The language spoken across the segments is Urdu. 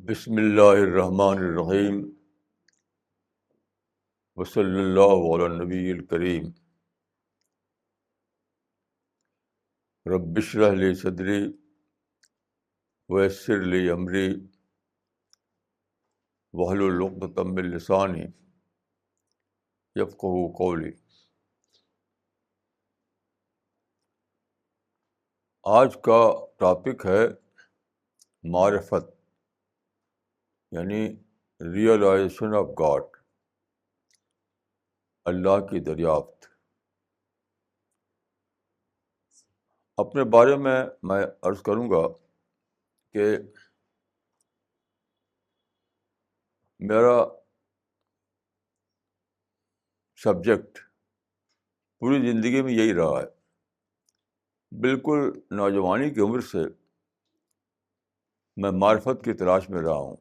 بسم اللہ الرحمن الرحیم وصلی اللہ علی النبی الکریم رب اشرح لی صدری ویسر لی امری واحلل عقدۃ من لسانی یفقہوا قولی۔ آج کا ٹاپک ہے معرفت، یعنی ریئلائزیشن آف گاڈ، اللہ کی دریافت۔ اپنے بارے میں عرض کروں گا کہ میرا سبجیکٹ پوری زندگی میں یہی رہا ہے۔ بالکل نوجوانی کی عمر سے میں معرفت کی تلاش میں رہا ہوں۔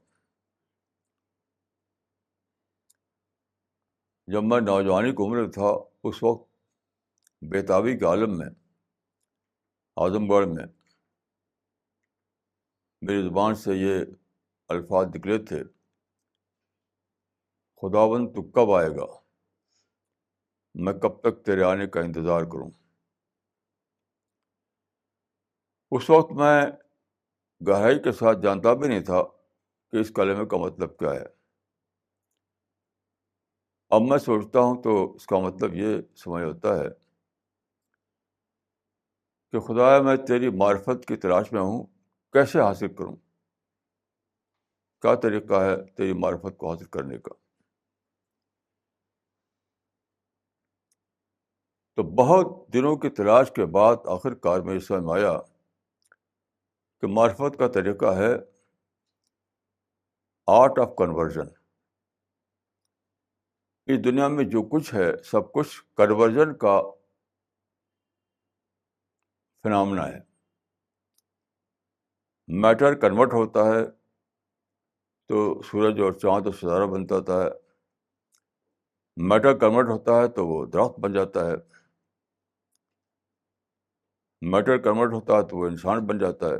جب میں نوجوانی کی عمر میں تھا اس وقت بیتابی کے عالم میں، اعظم گڑھ میں، میری زبان سے یہ الفاظ نکلے تھے: خداوند تو کب آئے گا، میں کب تک تیرے آنے کا انتظار کروں۔ اس وقت میں گہرائی کے ساتھ جانتا بھی نہیں تھا کہ اس کلمے کا مطلب کیا ہے۔ اب میں سوچتا ہوں تو اس کا مطلب یہ سمجھ ہوتا ہے کہ خدایا میں تیری معرفت کی تلاش میں ہوں، کیسے حاصل کروں؟ کیا طریقہ ہے تیری معرفت کو حاصل کرنے کا؟ تو بہت دنوں کی تلاش کے بعد آخر کار میں سمجھ میں آیا کہ معرفت کا طریقہ ہے آرٹ آف کنورژن۔ اس دنیا میں جو کچھ ہے سب کچھ کنورژن کا فنامنا ہے۔ میٹر کنورٹ ہوتا ہے تو سورج اور چاند اور ستارہ بنتا ہے، میٹر کنورٹ ہوتا ہے تو وہ درخت بن جاتا ہے، میٹر کنورٹ ہوتا ہے تو وہ انسان بن جاتا ہے۔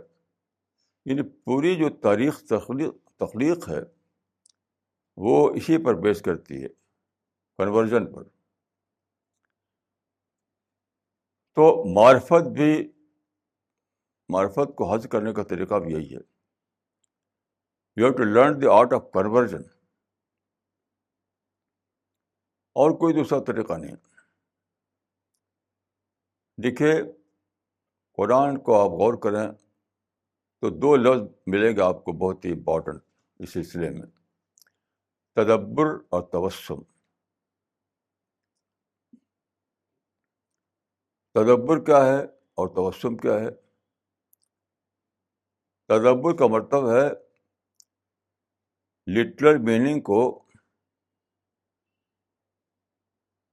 یعنی پوری جو تاریخ تخلیق ہے وہ اسی پر بیس کرتی ہے، کنورژن پر۔ تو معرفت کو حاصل کرنے کا طریقہ بھی یہی ہے۔ You have to learn the art of conversion, اور کوئی دوسرا طریقہ نہیں۔ دیکھیے، قرآن کو آپ غور کریں تو دو لفظ ملیں گے آپ کو بہت ہی امپورٹنٹ اس سلسلے میں: تدبر اور تبسم۔ تدبر کیا ہے اور تبسم کیا ہے؟ تدبر کا مطلب ہے لٹرل میننگ کو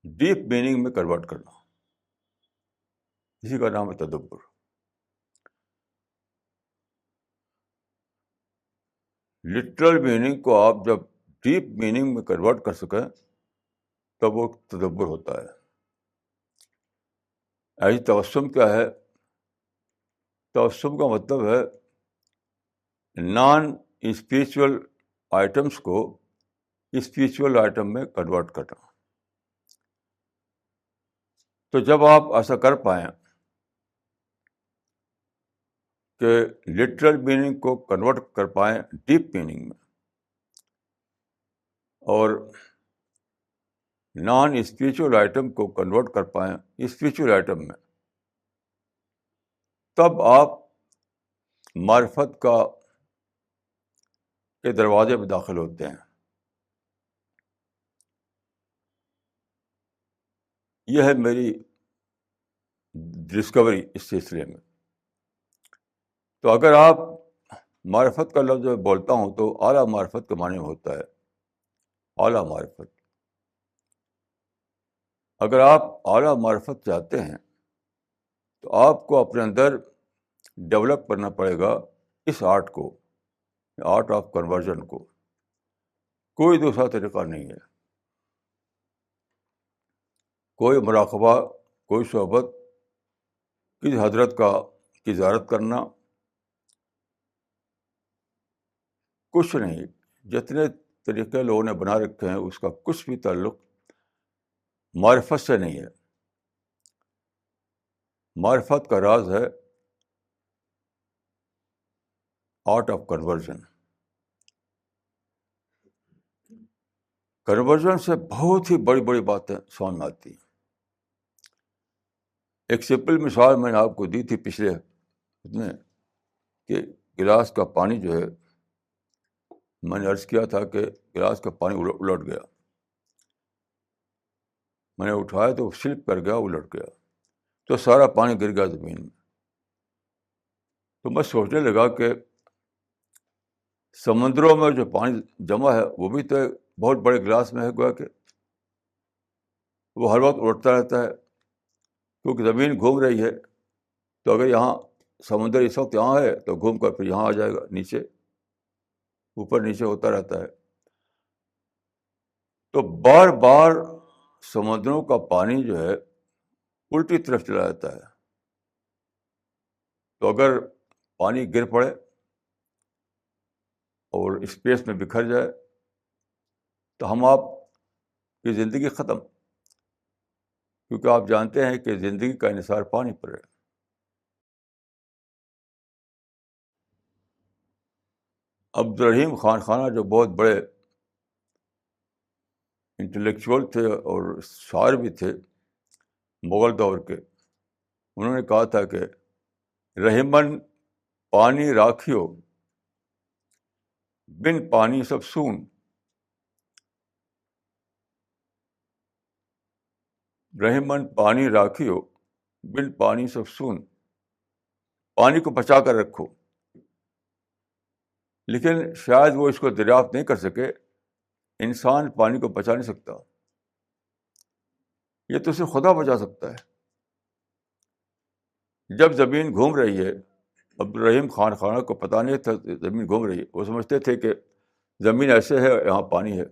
ڈیپ میننگ میں کنورٹ کرنا، اسی کا نام ہے تدبر۔ لٹرل میننگ کو آپ جب ڈیپ میننگ میں کنورٹ کر سکیں تب وہ تدبر ہوتا ہے۔ ایسی تبسم کیا ہے؟ تبسم کا مطلب ہے نان اسپریچول آئٹمس کو اسپریچول آئٹم میں کنورٹ کرنا۔ تو جب آپ ایسا کر پائیں کہ لٹرل میننگ کو کنورٹ کر پائیں ڈیپ میننگ میں، اور نان اسپریچول آئٹم کو کنورٹ کر پائیں اسپریچول آئٹم میں، تب آپ معرفت کے دروازے میں داخل ہوتے ہیں۔ یہ ہے میری ڈسکوری اس سلسلے میں۔ تو اگر آپ معرفت کا لفظ میں بولتا ہوں تو اعلیٰ معرفت کے معنی میں ہوتا ہے، اعلیٰ معرفت۔ اگر آپ اعلیٰ معرفت چاہتے ہیں تو آپ کو اپنے اندر ڈیولپ کرنا پڑے گا اس آرٹ کو، آرٹ آف کنورژن کو۔ کوئی دوسرا طریقہ نہیں ہے۔ کوئی مراقبہ، کوئی صحبت، کسی حضرت کی زیارت کرنا، کچھ نہیں. جتنے طریقے لوگوں نے بنا رکھے ہیں اس کا کچھ بھی تعلق معرفت سے نہیں ہے. معرفت کا راز ہے آرٹ آف کنورژن. کنورژن سے بہت ہی بڑی بڑی باتیں سمجھ میں آتی ہیں. ایک سمپل مثال میں نے آپ کو دی تھی پچھلے میں کہ گلاس کا پانی جو ہے، میں نے عرض کیا تھا کہ گلاس کا پانی الٹ گیا. میں نے اٹھایا تو سلپ کر گیا، الٹ گیا، تو سارا پانی گر گیا زمین میں. تو میں سوچنے لگا کہ سمندروں میں جو پانی جمع ہے وہ بھی تو ایک بہت بڑے گلاس میں ہے، گویا کہ وہ ہر وقت الٹتا رہتا ہے کیونکہ زمین گھوم رہی ہے. تو اگر یہاں سمندر اس وقت یہاں ہے تو گھوم کر پھر یہاں آ جائے گا، نیچے اوپر نیچے ہوتا رہتا ہے. تو بار بار سمندروں کا پانی جو ہے الٹی طرف چلا جاتا ہے. تو اگر پانی گر پڑے اور اسپیس میں بکھر جائے تو ہم آپ کی زندگی ختم، کیونکہ آپ جانتے ہیں کہ زندگی کا انحصار پانی پر ہے. عبدالرحیم خان خانہ جو بہت بڑے انٹلیکچوئل تھے اور شاعر بھی تھے مغل دور کے، انہوں نے کہا تھا کہ رحمن پانی راکھیو بن پانی سب سون. رحمن پانی راکھیو بن پانی سب سون. پانی کو بچا کر رکھو. لیکن شاید وہ اس کو دریافت نہیں کر سکے. انسان پانی کو بچا نہیں سکتا، یہ تو صرف خدا بچا سکتا ہے. جب زمین گھوم رہی ہے، عبدالرحیم خان خانہ کو پتہ نہیں تھا زمین گھوم رہی ہے. وہ سمجھتے تھے کہ زمین ایسے ہے، یہاں پانی ہے.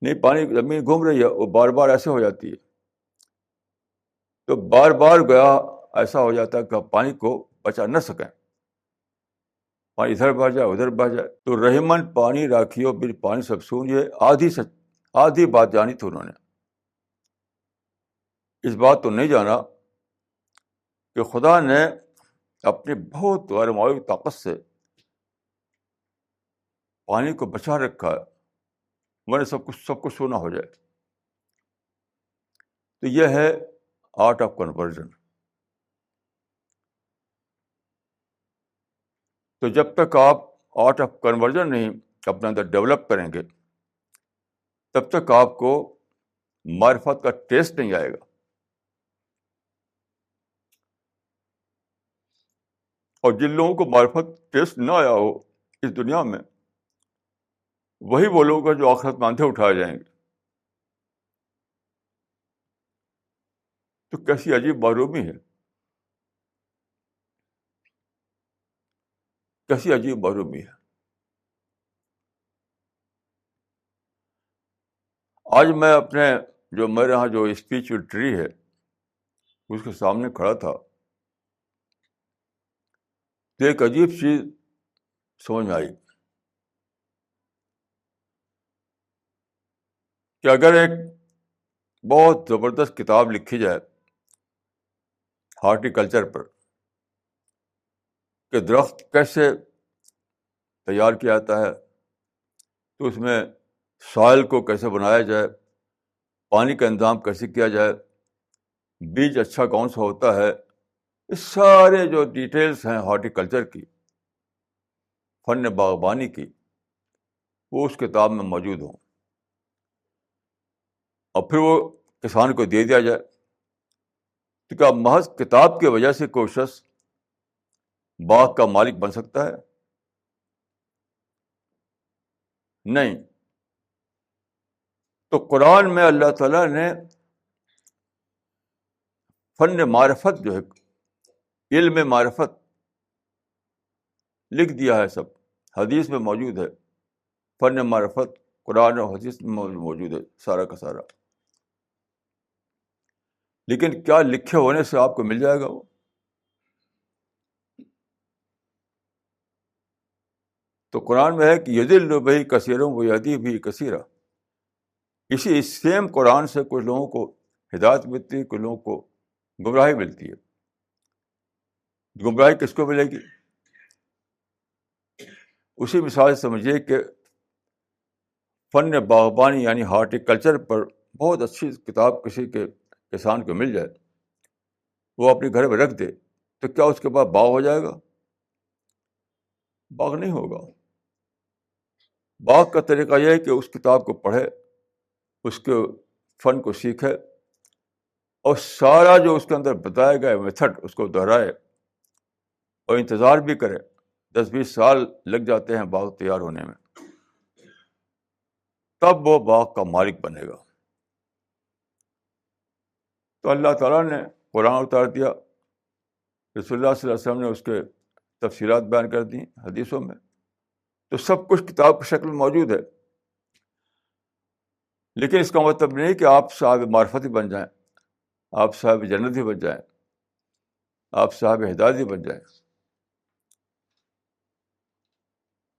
نہیں، پانی زمین گھوم رہی ہے، وہ بار بار ایسے ہو جاتی ہے. تو بار بار گیا ایسا ہو جاتا ہے کہ پانی کو بچا نہ سکیں، پانی ادھر بہ جائے ادھر بہ جائے. تو رحمن پانی راکھیو بن پانی سب سون، یہ آدھی بات جانی تھی انہوں نے. اس بات تو نہیں جانا کہ خدا نے اپنی بہت غیر معمولی طاقت سے پانی کو بچا رکھا ہے، ورنہ سب کچھ سونا ہو جائے. تو یہ ہے آرٹ آف کنورژن. تو جب تک آپ آرٹ آف کنورژن نہیں اپنے اندر ڈیولپ کریں گے تب تک آپ کو معرفت کا ٹیسٹ نہیں آئے گا. اور جن لوگوں کو معرفت ٹیسٹ نہ آیا ہو اس دنیا میں، وہی وہ لوگ ہیں جو آخرت میں اندھے اٹھائے جائیں گے. تو کیسی عجیب محرومی ہے، کیسی عجیب محرومی ہے. آج میں اپنے جو میرے یہاں جو اسپیچول ٹری ہے اس کے سامنے کھڑا تھا تو ایک عجیب چیز سمجھ میں آئی کہ اگر ایک بہت زبردست کتاب لکھی جائے ہارٹی کلچر پر کہ درخت کیسے تیار کیا جاتا ہے، تو اس میں سوائل کو کیسے بنایا جائے، پانی کا انتظام کیسے کیا جائے، بیج اچھا کون سا ہوتا ہے، اس سارے جو ڈیٹیلز ہیں ہارٹی کلچر کی، فن باغبانی کی، وہ اس کتاب میں موجود ہوں، اور پھر وہ کسان کو دے دیا جائے. تو کیا محض کتاب کی وجہ سے کوئی شخص باغ کا مالک بن سکتا ہے؟ نہیں. تو قرآن میں اللہ تعالیٰ نے فن معرفت جو ہے، علم معرفت لکھ دیا ہے. سب حدیث میں موجود ہے. فن معرفت قرآن اور حدیث میں موجود ہے سارا کا سارا. لیکن کیا لکھے ہونے سے آپ کو مل جائے گا وہ؟ تو قرآن میں ہے کہ یضل بہ کثیرا و یہدی بہ کثیرا. اسی سیم قرآن سے کچھ لوگوں کو ہدایت ملتی ہے, کچھ لوگوں کو گمراہی ملتی ہے. گمراہی کس کو ملے گی؟ اسی مثال سے سمجھیے کہ فن باغبانی یعنی ہارٹیکلچر پر بہت اچھی کتاب کسی کے کسان کو مل جائے, وہ اپنے گھر میں رکھ دے, تو کیا اس کے بعد باغ ہو جائے گا؟ باغ نہیں ہوگا. باغ کا طریقہ یہ ہے کہ اس کتاب کو پڑھے, اس کے فن کو سیکھے, اور سارا جو اس کے اندر بتایا گیا میتھڈ اس کو دہرائے, اور انتظار بھی کرے. 10-20 سال لگ جاتے ہیں باغ تیار ہونے میں, تب وہ باغ کا مالک بنے گا. تو اللہ تعالیٰ نے قرآن اتار دیا, رسول اللہ صلی اللہ علیہ وسلم نے اس کے تفصیلات بیان کر دی حدیثوں میں, تو سب کچھ کتاب کی شکل میں موجود ہے. لیکن اس کا مطلب نہیں کہ آپ صاحب معرفت ہی بن جائیں, آپ صاحب جنت ہی بن جائیں, آپ صاحب ہدایت ہی بن جائیں.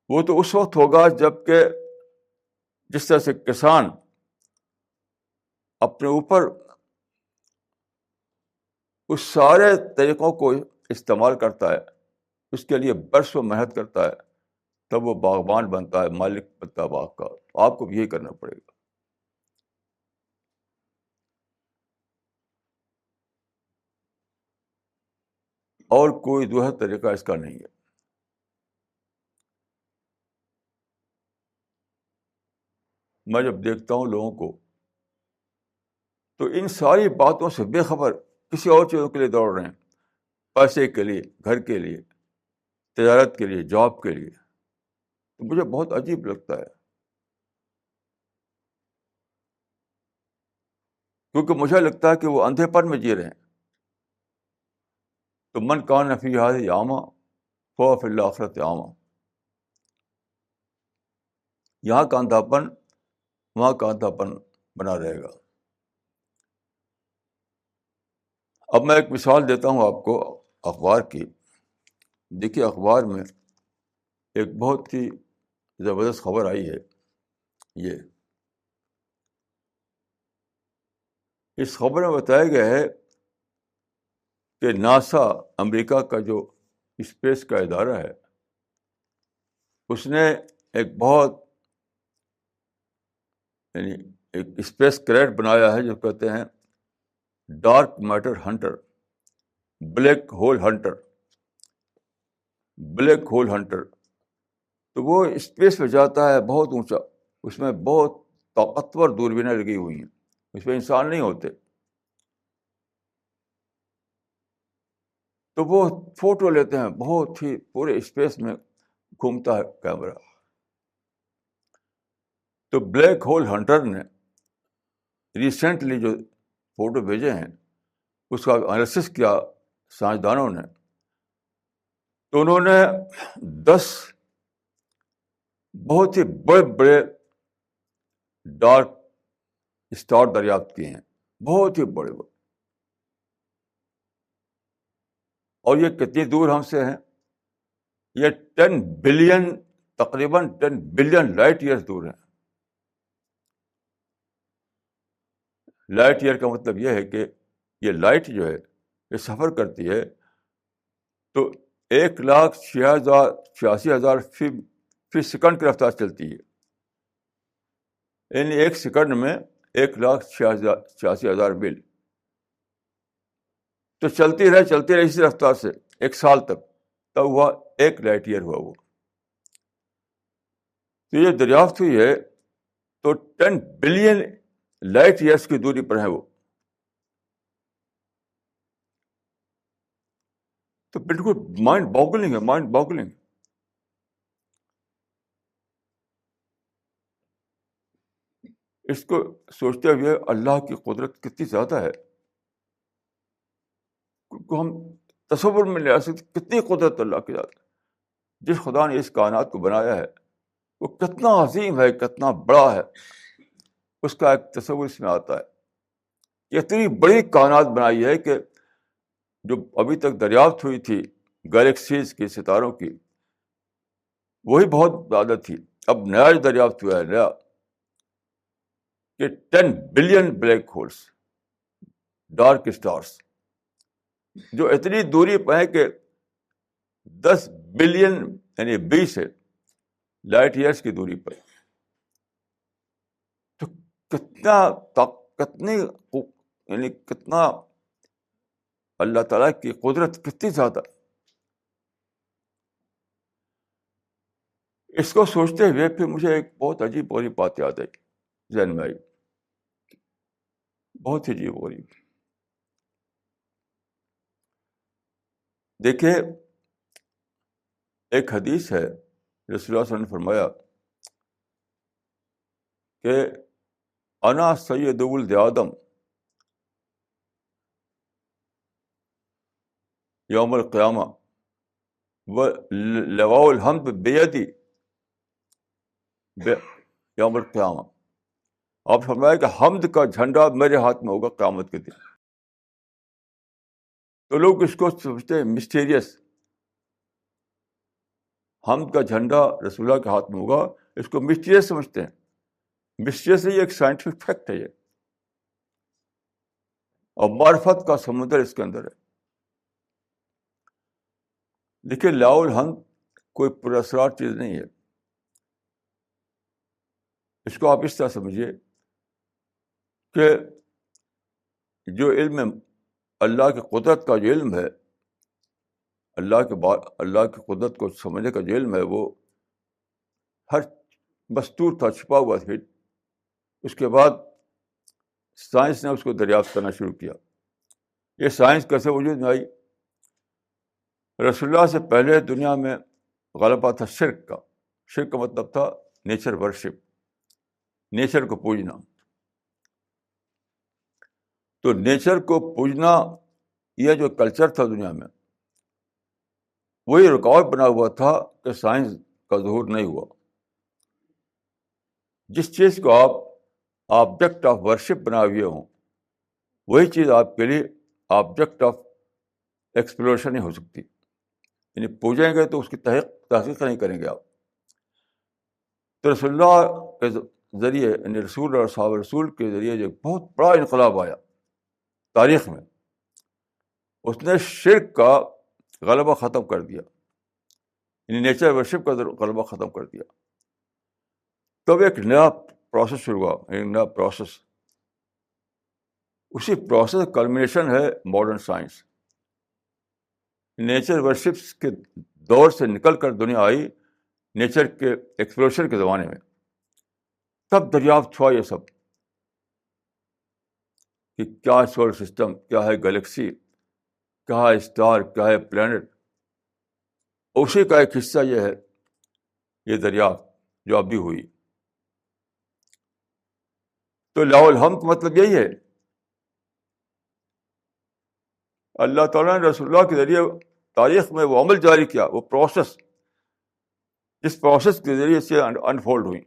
وہ تو اس وقت ہوگا جب کہ جس طرح سے کسان اپنے اوپر اس سارے طریقوں کو استعمال کرتا ہے, اس کے لیے برسوں محنت کرتا ہے, تب وہ باغبان بنتا ہے, مالک بنتا ہے باغ کا. آپ کو بھی یہی کرنا پڑے گا. اور کوئی دوسرا طریقہ اس کا نہیں ہے. میں جب دیکھتا ہوں لوگوں کو, تو ان ساری باتوں سے بے خبر کسی اور چیزوں کے لیے دوڑ رہے ہیں, پیسے کے لیے, گھر کے لیے, تجارت کے لیے, جاب کے لیے. تو مجھے بہت عجیب لگتا ہے, کیونکہ مجھے لگتا ہے کہ وہ اندھے پن میں جی رہے ہیں. تو من کان فی ہذہ اعمیٰ فہو فی الآخرۃ اعمیٰ. یہاں کا اندھا پن وہاں کا اندھا پن بنا رہے گا. اب میں ایک مثال دیتا ہوں آپ کو اخبار کی. دیکھیے, اخبار میں ایک بہت ہی زبردست خبر آئی ہے. یہ اس خبر میں بتایا گیا ہے کہ ناسا, امریکہ کا جو اسپیس کا ادارہ ہے, اس نے ایک بہت یعنی ایک اسپیس کریٹ بنایا ہے جو کہتے ہیں dark matter Hunter, black hole Hunter. Black hole Hunter تو وہ اسپیس میں جاتا ہے بہت اونچا, اس میں بہت طاقتور دوربینیں لگی ہوئی ہیں, اس میں انسان نہیں ہوتے. تو وہ فوٹو لیتے ہیں, بہت ہی پورے اسپیس میں گھومتا ہے کیمرہ. تو بلیک ہول ہنٹر نے ریسنٹلی جو فوٹو بھیجے ہیں اس کا انالیسس کیا سائنسدانوں نے, تو انہوں نے 10 بہت ہی بڑے بڑے ڈارک اسٹار دریافت کیے ہیں, بہت ہی بڑے بڑے. اور یہ کتنی دور ہم سے ہیں؟ یہ 10 بلین, تقریباً 10 بلین لائٹ ایئرس دور ہیں. لائٹ ایئر کا مطلب یہ ہے کہ یہ لائٹ جو ہے یہ سفر کرتی ہے تو 1,86,000 فی سیکنڈ کی رفتار چلتی ہے. یعنی ایک سیکنڈ میں 1,86,000 میل. تو چلتی رہے اسی رفتار سے 1 سال تک, تب ہوا 1 لائٹ ایئر ہوا وہ. تو یہ دریافت ہوئی ہے تو 10 بلین لائٹ ایئرس کی دوری پر ہے وہ. تو بالکل مائنڈ باگلنگ ہے, مائنڈ باگلنگ. اس کو سوچتے ہوئے اللہ کی قدرت کتنی زیادہ ہے, کو ہم تصور میں لے آ سکتے کتنی قدرت اللہ کی ذات ہے. جس خدا نے اس کائنات کو بنایا ہے وہ کتنا عظیم ہے, کتنا بڑا ہے, اس کا ایک تصور اس میں آتا ہے. اتنی بڑی کائنات بنائی ہے کہ جو ابھی تک دریافت ہوئی تھی گلیکسیز کی, ستاروں کی, وہی بہت زیادہ تھی. اب نیا جو دریافت ہوا ہے نیا کہ 10 billion black holes, dark stars, جو اتنی دوری پہ ہیں کہ 10 بلین یعنی 20 ہے لائٹ ایئرس کی دوری پر. تو کتنا کتنی یعنی کتنا اللہ تعالیٰ کی قدرت کتنی زیادہ. اس کو سوچتے ہوئے پھر مجھے ایک بہت عجیب غریب بات یاد آئی، ذہن میں آئی، بہت ہی عجیب غریب. دیکھیے ایک حدیث ہے، رسول اللہ صلی اللہ علیہ وسلم نے فرمایا کہ انا سید ولد آدم یوم القیامہ ولواء الحمد بیدی یوم القیامہ. آپ فرمایا کہ حمد کا جھنڈا میرے ہاتھ میں ہوگا قیامت کے دن. تو لوگ اس کو سمجھتے ہیں مسٹیریس. حمد کا جھنڈا رسول اللہ کے ہاتھ میں ہوگا، اس کو مسٹیریس سمجھتے ہیں. مسٹیریس یہ ایک سائنٹیفک فیکٹ ہے یہ، اور معرفت کا سمندر اس کے اندر ہے. دیکھیے لاؤ الحمد کوئی پراسرار چیز نہیں ہے. اس کو آپ اس طرح سمجھیے کہ جو علم اللہ کی قدرت کا جو علم ہے، اللہ کی قدرت کو سمجھنے کا جو علم ہے، وہ ہر مستور تھا، چھپا ہوا تھا. اس کے بعد سائنس نے اس کو دریافت کرنا شروع کیا. یہ سائنس کیسے وجود میں آئی؟ رسول اللہ سے پہلے دنیا میں غلبہ تھا شرک کا. شرک کا مطلب تھا نیچر ورشپ، نیچر کو پوجنا. تو نیچر کو پوجنا یہ جو کلچر تھا دنیا میں، وہی رکاوٹ بنا ہوا تھا کہ سائنس کا ظہور نہیں ہوا. جس چیز کو آپ آبجیکٹ آف ورشپ بنا ہوئے ہوں، وہی چیز آپ کے لیے آبجیکٹ آف ایکسپلوریشن نہیں ہو سکتی. یعنی پوجیں گے تو اس کی تحقیق نہیں کریں گے آپ. تو رسول اللہ کے ذریعے، یعنی رسول اور صحابہ رسول کے ذریعے جو بہت بڑا انقلاب آیا تاریخ میں، اس نے شرک کا غلبہ ختم کر دیا، یعنی نیچر ورشپ کا غلبہ ختم کر دیا. تب ایک نیا پروسیس شروع ہوا، ایک نیا پروسیس. اسی پروسیس کلمنیشن ہے ماڈرن سائنس. نیچر ورشپس کے دور سے نکل کر دنیا آئی نیچر کے ایکسپلوریشن کے زمانے میں. تب دریافت ہوا یہ سب کہ کیا ہے سولر سسٹم، کیا ہے گلیکسی، کیا ہے اسٹار، کیا ہے پلانٹ. اسی کا ایک حصہ یہ ہے، یہ دریافت جو اب بھی ہوئی. تو لاؤ الحمد کا مطلب یہی ہے، اللہ تعالیٰ نے رسول اللہ کے ذریعے تاریخ میں وہ عمل جاری کیا، وہ پروسیس، جس پروسیس کے ذریعے سے انفولڈ ہوئی،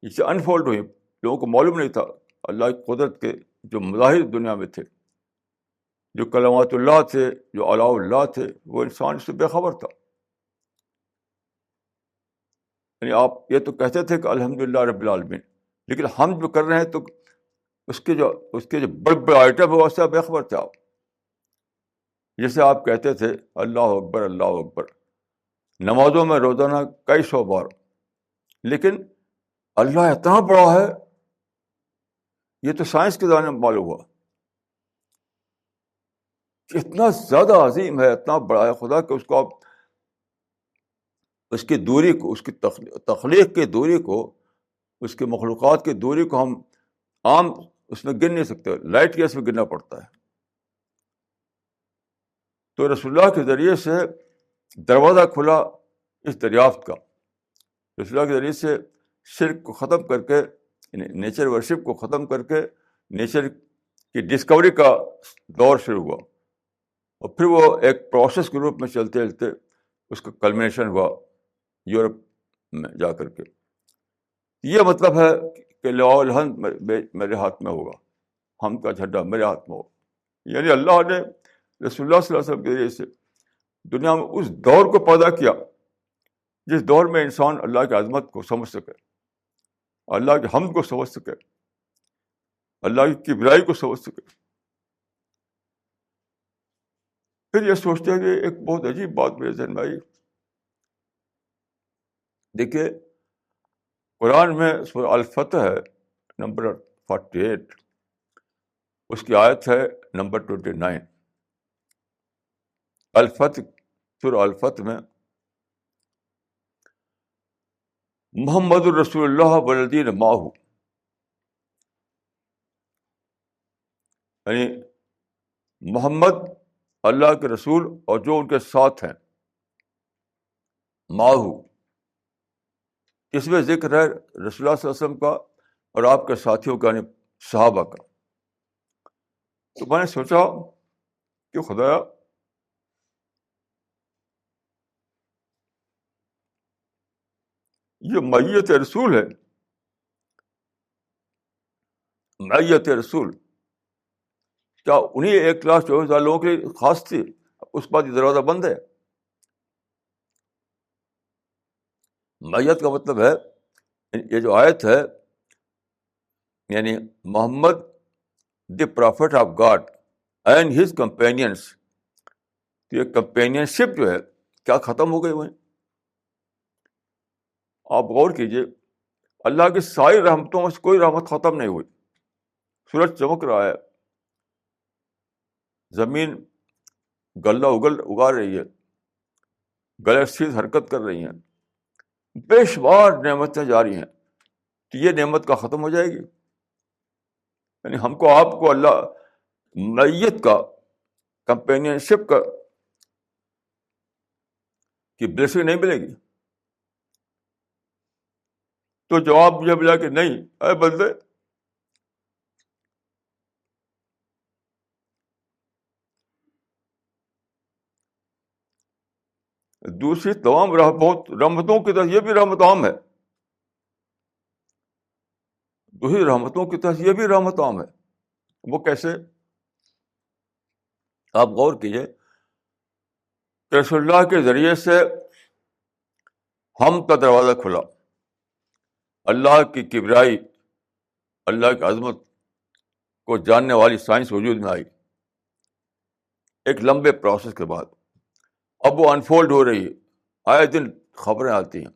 اس سے انفولڈ ہوئی. لوگوں کو معلوم نہیں تھا اللہ کی قدرت کے جو مظاہر دنیا میں تھے، جو کلمات اللہ تھے، جو علاء اللہ تھے، وہ انسان اس سے بے خبر تھا. یعنی آپ یہ تو کہتے تھے کہ الحمدللہ رب العالمین، لیکن ہم جو کر رہے ہیں تو اس کے جو بڑے بڑے آئٹم ہے اس سے بے خبر تھے آپ. جیسے آپ کہتے تھے اللہ اکبر اللہ اکبر نمازوں میں روزانہ کئی سو بار، لیکن اللہ اتنا بڑا ہے یہ تو سائنس کے زمانے میں معلوم ہوا. اتنا زیادہ عظیم ہے، اتنا بڑا ہے خدا کہ اس کو آپ اس کی دوری کو، اس کی تخلیق کی دوری کو، اس کے مخلوقات کی دوری کو ہم عام اس میں گن نہیں سکتے. لائٹ ایئرس میں گننا پڑتا ہے. تو رسول اللہ کے ذریعے سے دروازہ کھلا اس دریافت کا. رسول اللہ کے ذریعے سے شرک کو ختم کر کے، نیچر ورشپ کو ختم کر کے نیچر کی ڈسکوری کا دور شروع ہوا. اور پھر وہ ایک پروسیس کے روپ میں چلتے چلتے اس کا کلمنیشن ہوا یورپ میں جا کر کے. یہ مطلب ہے کہ لاؤ الحمد میرے ہاتھ میں ہوگا، ہم کا جھنڈا میرے ہاتھ میں ہوگا. یعنی اللہ نے رسول اللہ صلی اللہ علیہ وسلم کے ذریعے سے دنیا میں اس دور کو پیدا کیا جس دور میں انسان اللہ کی عظمت کو سمجھ سکے، اللہ کی حمد کو سمجھ سکے، اللہ کی کبریائی کو سمجھ سکے۔ پھر یہ سوچتے ہیں کہ ایک بہت عجیب بات میرے ذہن میں آئی۔ دیکھیے قرآن میں سورہ الفتح ہے نمبر 48، اس کی آیت ہے نمبر 29۔ الفتح، سورہ الفتح میں محمد الرسول اللہ والذین معہ، یعنی محمد اللہ کے رسول اور جو ان کے ساتھ ہیں، معہ، اس میں ذکر ہے رسول اللہ صلی اللہ علیہ وسلم کا اور آپ کے ساتھیوں کا، یعنی صحابہ کا۔ تو میں نے سوچا کہ خدایا یہ معیت رسول ہے، معیت رسول کیا انہیں 1,24,000 لوگوں کے لیے خاص تھی؟ اس کے بعد یہ دروازہ بند ہے۔ معیت کا مطلب ہے، یہ جو آیت ہے، یعنی Muhammad the prophet of God and his companions, تو یہ کمپینین شپ جو ہے کیا ختم ہو گئی وہیں؟ آپ غور کیجئے، اللہ کی ساری رحمتوں میں سے کوئی رحمت ختم نہیں ہوئی۔ سورج چمک رہا ہے، زمین غلہ اگا رہی ہے، گلیکسیز حرکت کر رہی ہیں، بے شمار نعمتیں جاری ہیں، تو یہ نعمت کا ختم ہو جائے گی؟ یعنی ہم کو، آپ کو اللہ معیت کا، کمپینین شپ کا کی بلیسنگ نہیں ملے گی؟ تو جواب یہ ملا کہ نہیں اے بندے، دوسری تمام رحمتوں کی طرح یہ بھی رحمت عام ہے، دوسری رحمتوں کی طرح یہ بھی رحمت عام ہے۔ وہ کیسے؟ آپ غور کیجئے کہ رسول اللہ کے ذریعے سے ہم کا دروازہ کھلا، اللہ کی کبریائی، اللہ کی عظمت کو جاننے والی سائنس وجود میں آئی ایک لمبے پروسیس کے بعد۔ اب وہ انفولڈ ہو رہی ہے، آئے دن خبریں آتی ہیں۔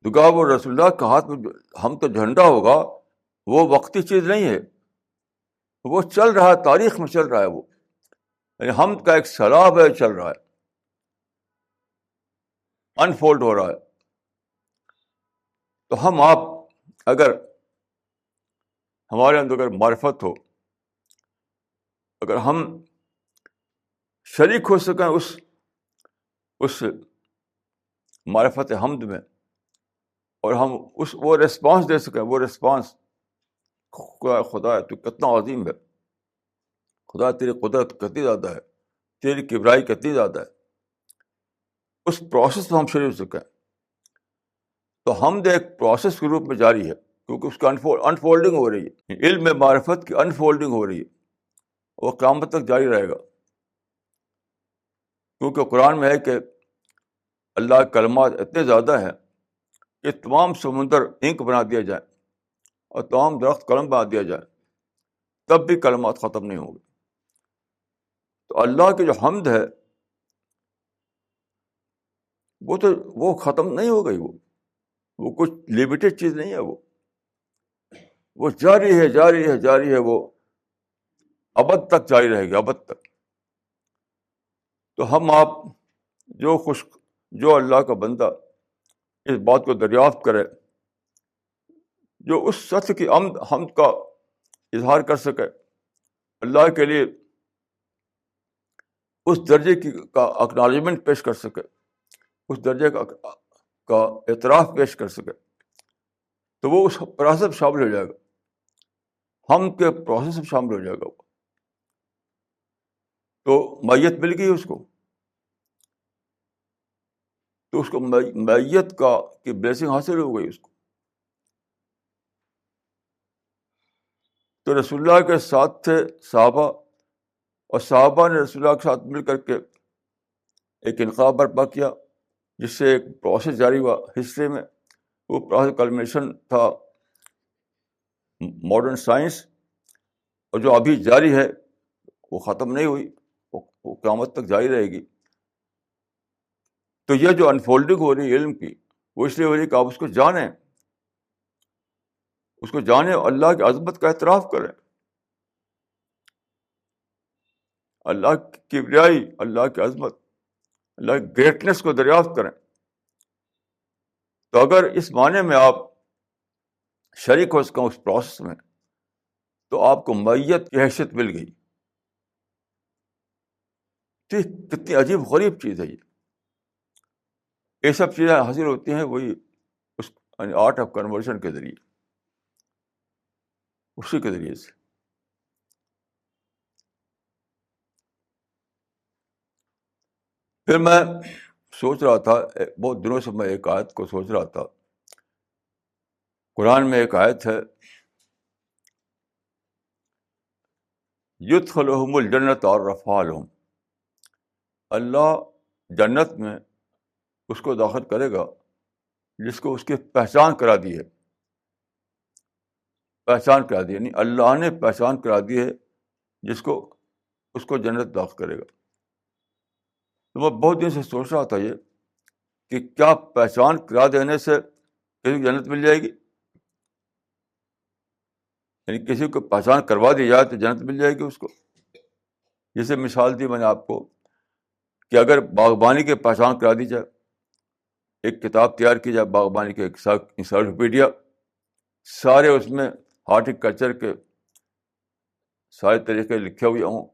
دکھا وہ رسول اللہ کے ہاتھ میں ہم تو جھنڈا ہوگا، وہ وقتی چیز نہیں ہے، وہ چل رہا ہے، تاریخ میں چل رہا ہے، وہ یعنی ہم کا ایک سیلاب ہے، چل رہا ہے، انفولڈ ہو رہا ہے۔ تو ہم آپ اگر ہمارے اندر اگر معرفت ہو، اگر ہم شریک ہو سکیں اس معرفت حمد میں، اور ہم وہ ریسپانس دے سکیں، وہ ریسپانس، خدا تو کتنا عظیم ہے، خدا تیری قدرت کتنی زیادہ ہے، تیری کبریائی کتنی زیادہ ہے، اس پروسیس میں ہم شریک ہو سکیں، تو حمد ایک پروسیس کے روپ میں جاری ہے، کیونکہ اس کا انفولڈنگ ہو رہی ہے، علم میں معرفت کی انفولڈنگ ہو رہی ہے، وہ قیامت تک جاری رہے گا، کیونکہ قرآن میں ہے کہ اللہ کے کلمات اتنے زیادہ ہیں کہ تمام سمندر انک بنا دیا جائے اور تمام درخت قلم بنا دیا جائے، تب بھی کلمات ختم نہیں ہوں گے۔ تو اللہ کی جو حمد ہے وہ ختم نہیں ہو گئی، وہ کچھ لمیٹڈ چیز نہیں ہے، وہ جاری ہے، جاری ہے، جاری ہے، وہ ابد تک جاری رہے گی، ابد تک۔ تو ہم آپ جو اللہ کا بندہ اس بات کو دریافت کرے، جو اس سطح کی حمد کا اظہار کر سکے، اللہ کے لیے اس درجے کا اکنالجمنٹ پیش کر سکے، اس درجے کا اعتراف پیش کر سکے، تو وہ اس پروسیس میں شامل ہو جائے گا، ہم کے پروسیس میں شامل ہو جائے گا۔ تو معیت مل گئی اس کو، تو اس کو معیت کی بلیسنگ حاصل ہو گئی اس کو۔ تو رسول اللہ کے ساتھ تھے صحابہ، اور صحابہ نے رسول اللہ کے ساتھ مل کر کے ایک انقلاب برپا کیا، جس سے ایک پروسیس جاری ہوا ہسٹری میں. وہ پروسیس کلمنیشن تھا ماڈرن سائنس، اور جو ابھی جاری ہے وہ ختم نہیں ہوئی، وہ قیامت تک جاری رہے گی. تو یہ جو انفولڈنگ ہو رہی ہے علم کی، وہ اس لیے ہو رہی ہے کہ آپ اس کو جانیں، اس کو جانیں اور اللہ کی عظمت کا اعتراف کریں، اللہ کی کبریائی، اللہ کی عظمت، اللہ کی گریٹنس کو دریافت کریں. تو اگر اس معنی میں آپ شریک ہو سکیں اس پروسیس میں، تو آپ کو معیت کی حیثیت مل گئی. تو کتنی عجیب غریب چیز ہے یہ سب چیزیں حاصل ہوتی ہیں وہی اس آرٹ آف کنورژن کے ذریعے، اسی کے ذریعے سے. پھر میں سوچ رہا تھا، بہت دنوں سے میں ایک آیت کو سوچ رہا تھا. قرآن میں ایک آیت ہے، یدخلہم الجنت عرفہا لہم، اللہ جنت میں اس کو داخل کرے گا جس کو اس کی پہچان کرا دی ہے. پہچان کرا دی یعنی اللہ نے پہچان کرا دی ہے جس کو، اس کو جنت داخل کرے گا. تو میں بہت دن سے سوچ رہا تھا یہ کہ کیا پہچان کرا دینے سے کسی کو جنت مل جائے گی؟ یعنی کسی کو پہچان کروا دی جائے تو جنت مل جائے گی اس کو. جیسے مثال دی میں نے آپ کو کہ اگر باغبانی کی پہچان کرا دی جائے، ایک کتاب تیار کی جائے باغبانی کے، ایک انسائکلوپیڈیا، سارے اس میں ہارٹیکلچر کے سارے طریقے لکھے ہوئے ہوں،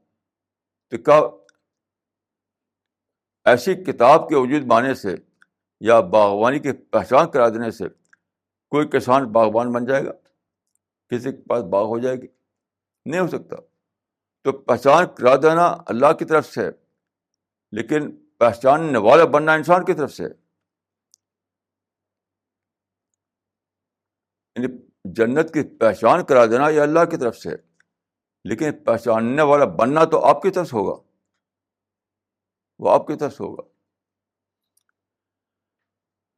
تو کیا ایسی کتاب کے وجود میں آنے سے یا باغبانی کی پہچان کرا دینے سے کوئی کسان باغبان بن جائے گا؟ کسی کے پاس باغ ہو جائے گی؟ نہیں ہو سکتا. تو پہچان کرا دینا اللہ کی طرف سے، لیکن پہچاننے والا بننا انسان کی طرف سے. یعنی جنت کی پہچان کرا دینا یہ اللہ کی طرف سے، لیکن پہچاننے والا بننا تو آپ کی طرف سے ہوگا، وہ آپ کی طرف سے ہوگا.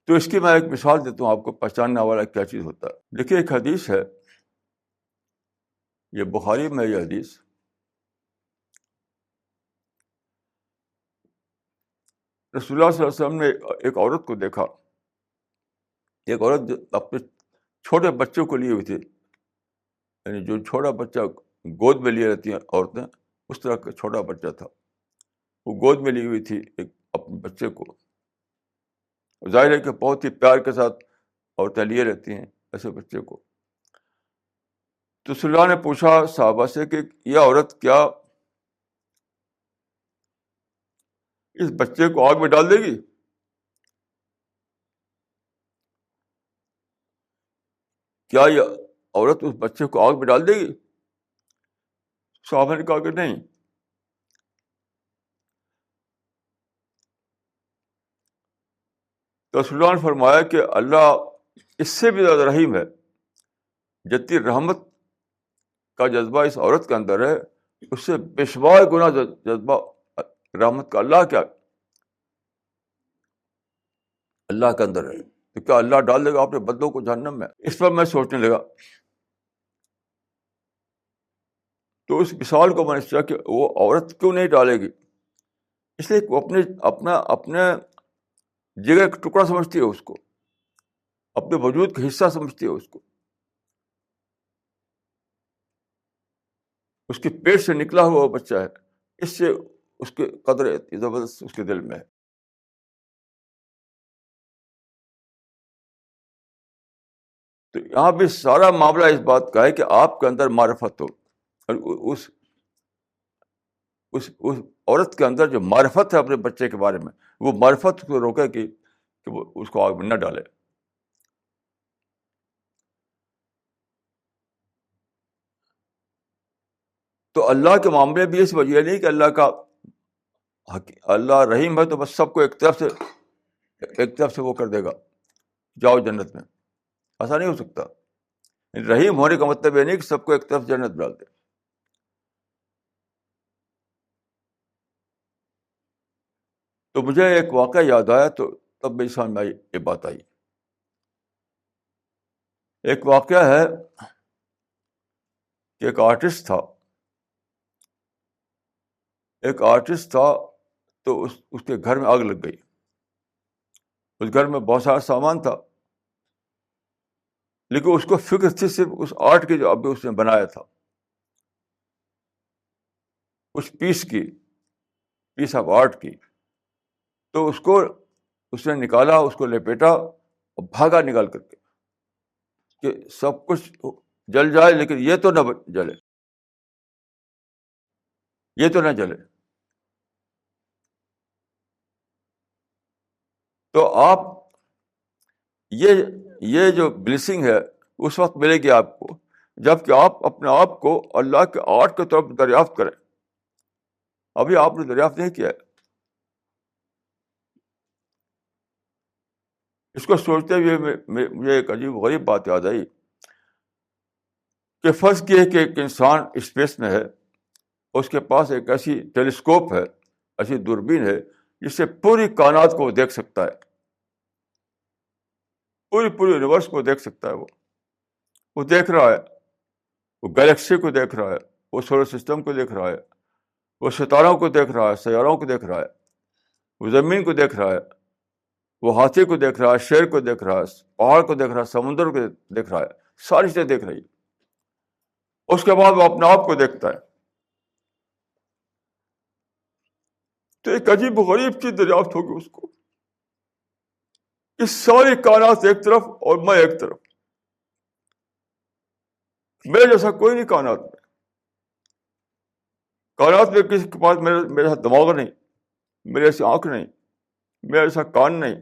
تو اس کی میں ایک مثال دیتا ہوں آپ کو، پہچاننے والا کیا چیز ہوتا ہے. دیکھیے ایک حدیث ہے، یہ بخاری میں یہ حدیث، رسول اللہ صلی اللہ علیہ وسلم نے ایک عورت کو دیکھا، ایک عورت جو اپنے چھوٹے بچوں کو لیے ہوئی تھی، یعنی جو چھوٹا بچہ گود میں لیے رہتی ہیں عورتیں، اس طرح کا چھوٹا بچہ تھا. وہ گود میں لی ہوئی تھی ایک اپنے بچے کو. ظاہر ہے کہ بہت ہی پیار کے ساتھ عورتیں لیے رہتی ہیں ایسے بچے کو. تو رسول اللہ نے پوچھا صحابہ سے کہ یہ عورت کیا اس بچے کو آگ میں ڈال دے گی؟ کیا یہ عورت اس بچے کو آگ میں ڈال دے گی؟ صحابہ نے کہا کہ نہیں. تو رسول اللہ نے فرمایا کہ اللہ اس سے بھی زیادہ رحیم ہے. جتنی رحمت کا جذبہ اس عورت کے اندر ہے، اس سے بشمار گنا جذبہ رحمت کا اللہ کے اندر ہے. تو کیا اللہ ڈال دے گا اپنے بندوں کو جہنم میں؟ اس پر میں سوچنے لگا. تو اس مثال کو میں نے سوچا کہ وہ عورت کیوں نہیں ڈالے گی؟ اس لیے وہ اپنے جگر کا ٹکڑا سمجھتی ہے اس کو، اپنے وجود کا حصہ سمجھتی ہے اس کو. اس کے پیٹ سے نکلا ہوا بچہ ہے، اس سے اس کے قدر زبردست اس کے دل میں ہے. تو یہاں بھی سارا معاملہ اس بات کا ہے کہ آپ کے اندر معرفت ہو، اور اس عورت کے اندر جو معرفت ہے اپنے بچے کے بارے میں، وہ معرفت کو روکے کہ وہ اس کو آگ میں نہ ڈالے. تو اللہ کے معاملے بھی اس وجہ نہیں کہ اللہ رحیم ہے تو بس سب کو ایک طرف سے وہ کر دے گا جاؤ جنت میں. ایسا نہیں ہو سکتا. رحیم ہونے کا مطلب یہ نہیں کہ سب کو ایک طرف جنت ڈال دے. تو مجھے ایک واقعہ یاد آیا، تو تب میری سمجھ میں یہ بات آئی. ایک واقعہ ہے کہ ایک آرٹسٹ تھا تو اس کے گھر میں آگ لگ گئی. اس گھر میں بہت سارا سامان تھا، لیکن اس کو فکر تھی صرف اس آرٹ کی جو ابھی اس نے بنایا تھا، اس پیس آف آرٹ کی. تو اس نے نکالا، اس کو لپیٹا اور بھاگا نکال کر کے کہ سب کچھ جل جائے لیکن یہ تو نہ جلے، یہ تو نہ جلے. تو آپ یہ جو بلیسنگ ہے اس وقت ملے گی آپ کو جب کہ آپ اپنے آپ کو اللہ کے آرٹ کی طرف دریافت کریں. ابھی آپ نے دریافت نہیں کیا ہے. اس کو سوچتے ہوئے مجھے ایک عجیب غریب بات یاد آئی کہ فرض کیے کہ ایک انسان اسپیس میں ہے، اس کے پاس ایک ایسی ٹیلیسکوپ ہے، ایسی دوربین ہے جس سے پوری کائنات کو دیکھ سکتا ہے، پوری یونیورس کو دیکھ سکتا ہے. وہ دیکھ رہا ہے، وہ گلیکسی کو دیکھ رہا ہے، وہ سولر سسٹم کو دیکھ رہا ہے، وہ ستاروں کو دیکھ رہا ہے، سیاروں کو دیکھ رہا ہے، وہ زمین کو دیکھ رہا ہے، وہ ہاتھی کو دیکھ رہا ہے، شیر کو دیکھ رہا ہے، پہاڑ کو دیکھ رہا ہے، سمندر کو دیکھ رہا ہے، ساری چیزیں دیکھ رہی ہے. اس کے بعد وہ اپنے آپ کو دیکھتا ہے. تو ایک عجیب و غریب چیز دریافت ہوگی اس کو کہ ساری کائنات ایک طرف اور میں ایک طرف، میرے جیسا کوئی نہیں کائنات میں کسی کے پاس میرے ساتھ دماغ نہیں، میرے ایسی آنکھ نہیں، میرے ایسا کان نہیں.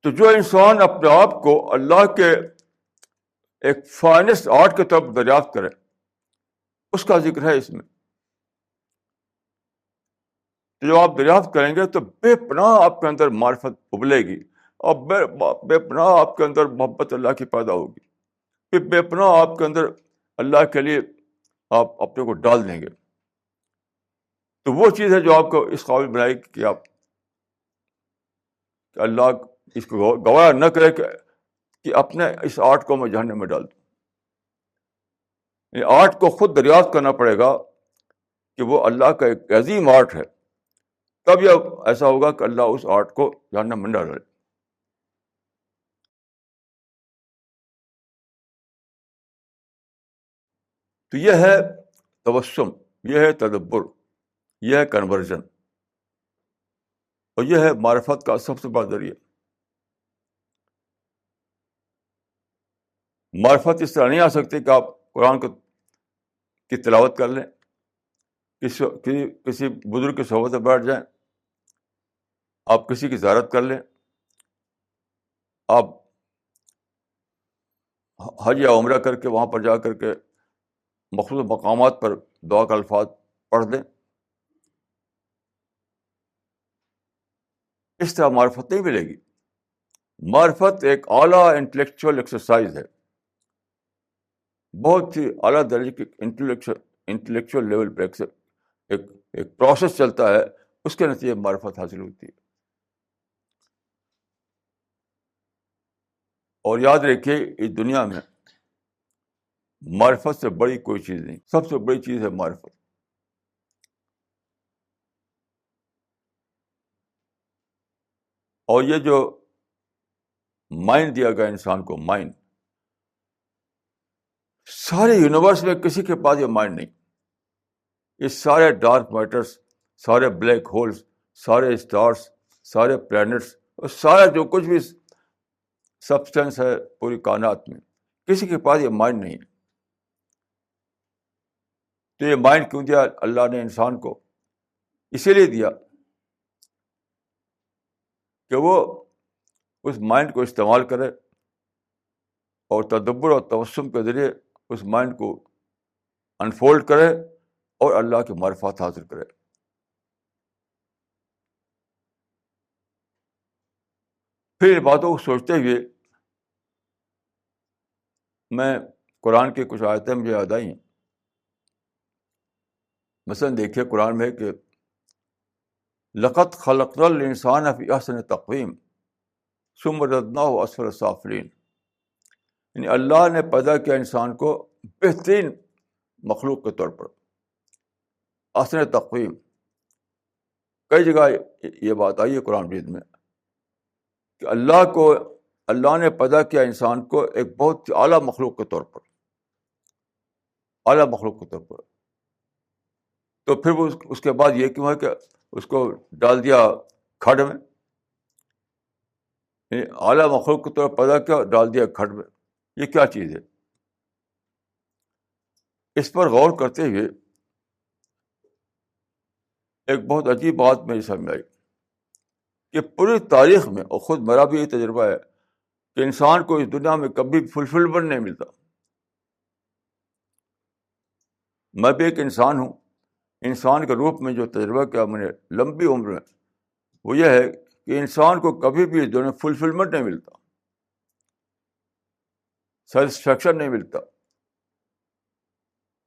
تو جو انسان اپنے آپ کو اللہ کے ایک فائنسٹ آرٹ کی طرف دریافت کرے، اس کا ذکر ہے اس میں. تو جب آپ دریافت کریں گے تو بے پناہ آپ کے اندر معرفت ابلے گی، اور بے پناہ آپ کے اندر محبت اللہ کی پیدا ہوگی، پھر بے پناہ آپ کے اندر اللہ کے لیے آپ اپنے کو ڈال دیں گے. تو وہ چیز ہے جو آپ کو اس قابل بنائے گی کہ آپ کہ اللہ اس کو گوارا نہ کرے کہ اپنے اس آرٹ کو میں جہنم میں ڈال دوں. آرٹ کو خود دریافت کرنا پڑے گا کہ وہ اللہ کا ایک عظیم آرٹ ہے، تب یہ ایسا ہوگا کہ اللہ اس آرٹ کو جہنم میں نہ ڈالے. تو یہ ہے تبسم، یہ ہے تدبر، یہ ہے کنورژن، اور یہ ہے معرفت کا سب سے بڑا ذریعہ. معرفت اس طرح نہیں آ سکتی کہ آپ قرآن کی تلاوت کر لیں، کسی بزرگ کی صحبت میں بیٹھ جائیں، آپ کسی کی زیارت کر لیں، آپ حج یا عمرہ کر کے وہاں پر جا کر کے مخصوص مقامات پر دعا کا الفاظ پڑھ دیں. اس طرح معرفت نہیں ملے گی. معرفت ایک اعلیٰ انٹلیکچوئل ایکسرسائز ہے، بہت ہی اعلیٰ درجے کی انٹلیکچوئل لیول پہ ایک پروسیس چلتا ہے، اس کے نتیجے معرفت حاصل ہوتی ہے. اور یاد رکھیے اس دنیا میں معرفت سے بڑی کوئی چیز نہیں، سب سے بڑی چیز ہے معرفت. اور یہ جو مائنڈ دیا گیا انسان کو، مائنڈ، سارے یونیورس میں کسی کے پاس یہ مائنڈ نہیں. یہ سارے ڈارک میٹرس، سارے بلیک ہولز، سارے اسٹارس، سارے پلانٹس، اور سارا جو کچھ بھی سبسٹینس ہے پوری کائنات میں، کسی کے پاس یہ مائنڈ نہیں ہے. تو یہ مائنڈ کیوں دیا اللہ نے انسان کو؟ اسی لیے دیا کہ وہ اس مائنڈ کو استعمال کرے اور تدبر اور تبسم کے ذریعے اس مائنڈ کو انفولڈ کرے اور اللہ کی معرفت حاصل کرے. پھر ان باتوں کو سوچتے ہوئے میں قرآن کی کچھ آیتیں مجھے یاد آئیں مثلاً دیکھیے قرآن میں ہے کہ لقد خلقنا الانسان فی احسن تقویم ثم رددناہ اسفل السافلین. یعنی اللہ نے پیدا کیا انسان کو بہترین مخلوق کے طور پر، احسن تقویم. کئی جگہ یہ بات آئی ہے قرآن مجید میں کہ اللہ نے پیدا کیا انسان کو ایک بہت اعلیٰ مخلوق کے طور پر، اعلیٰ مخلوق کے طور پر. تو پھر وہ اس کے بعد یہ کیوں ہے کہ اس کو ڈال دیا کھڈ میں؟ یعنی اعلیٰ مخلوق کے طور پر پیدا کیا، ڈال دیا کھڈ میں. یہ کیا چیز ہے؟ اس پر غور کرتے ہوئے ایک بہت عجیب بات میری سامنے آئی کہ پوری تاریخ میں، اور خود میرا بھی یہ تجربہ ہے کہ انسان کو اس دنیا میں کبھی فلفلمنٹ نہیں ملتا. میں بھی ایک انسان ہوں. انسان کے روپ میں جو تجربہ کیا میں نے لمبی عمر میں، وہ یہ ہے کہ انسان کو کبھی بھی اس دنیا میں فلفلمنٹ نہیں ملتا، سیٹسفیکشن نہیں ملتا.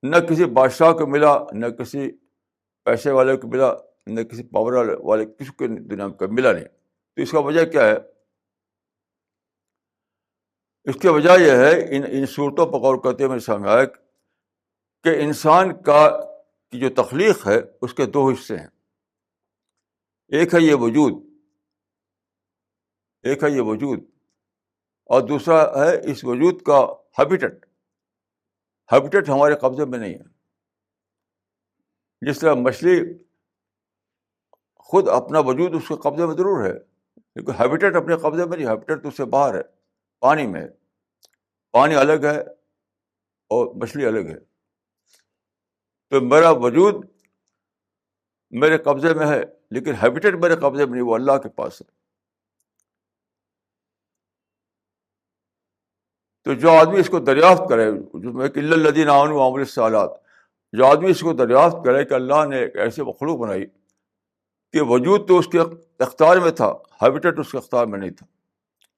نہ کسی بادشاہ کو ملا، نہ کسی پیسے والے کو ملا، نہ کسی پاور والے کسی کو دنیا میں ملا نہیں. تو اس کا وجہ کیا ہے؟ اس کی وجہ یہ ہے، ان صورتوں پر غور کرتے ہوئے میرے سامنے آیا کہ انسان کی جو تخلیق ہے اس کے دو حصے ہیں. ایک ہے یہ وجود، اور دوسرا ہے اس وجود کا ہیبیٹٹ. ہیبیٹٹ ہمارے قبضے میں نہیں ہے. جس طرح مچھلی خود اپنا وجود اس کے قبضے میں ضرور ہے، لیکن ہیبیٹٹ اپنے قبضے میں نہیں. ہیبیٹٹ اس سے باہر ہے، پانی میں ہے. پانی الگ ہے اور مچھلی الگ ہے. تو میرا وجود میرے قبضے میں ہے، لیکن ہیبیٹٹ میرے قبضے میں نہیں، وہ اللہ کے پاس ہے. تو جو آدمی اس کو دریافت کرے، جو میں کہ الا الذین آمنوا وعملوا الصالحات، جو آدمی اس کو دریافت کرے کہ اللہ نے ایک ایسی مخلوق بنائی کہ وجود تو اس کے اختیار میں تھا، ہیبیٹٹ اس کے اختیار میں نہیں تھا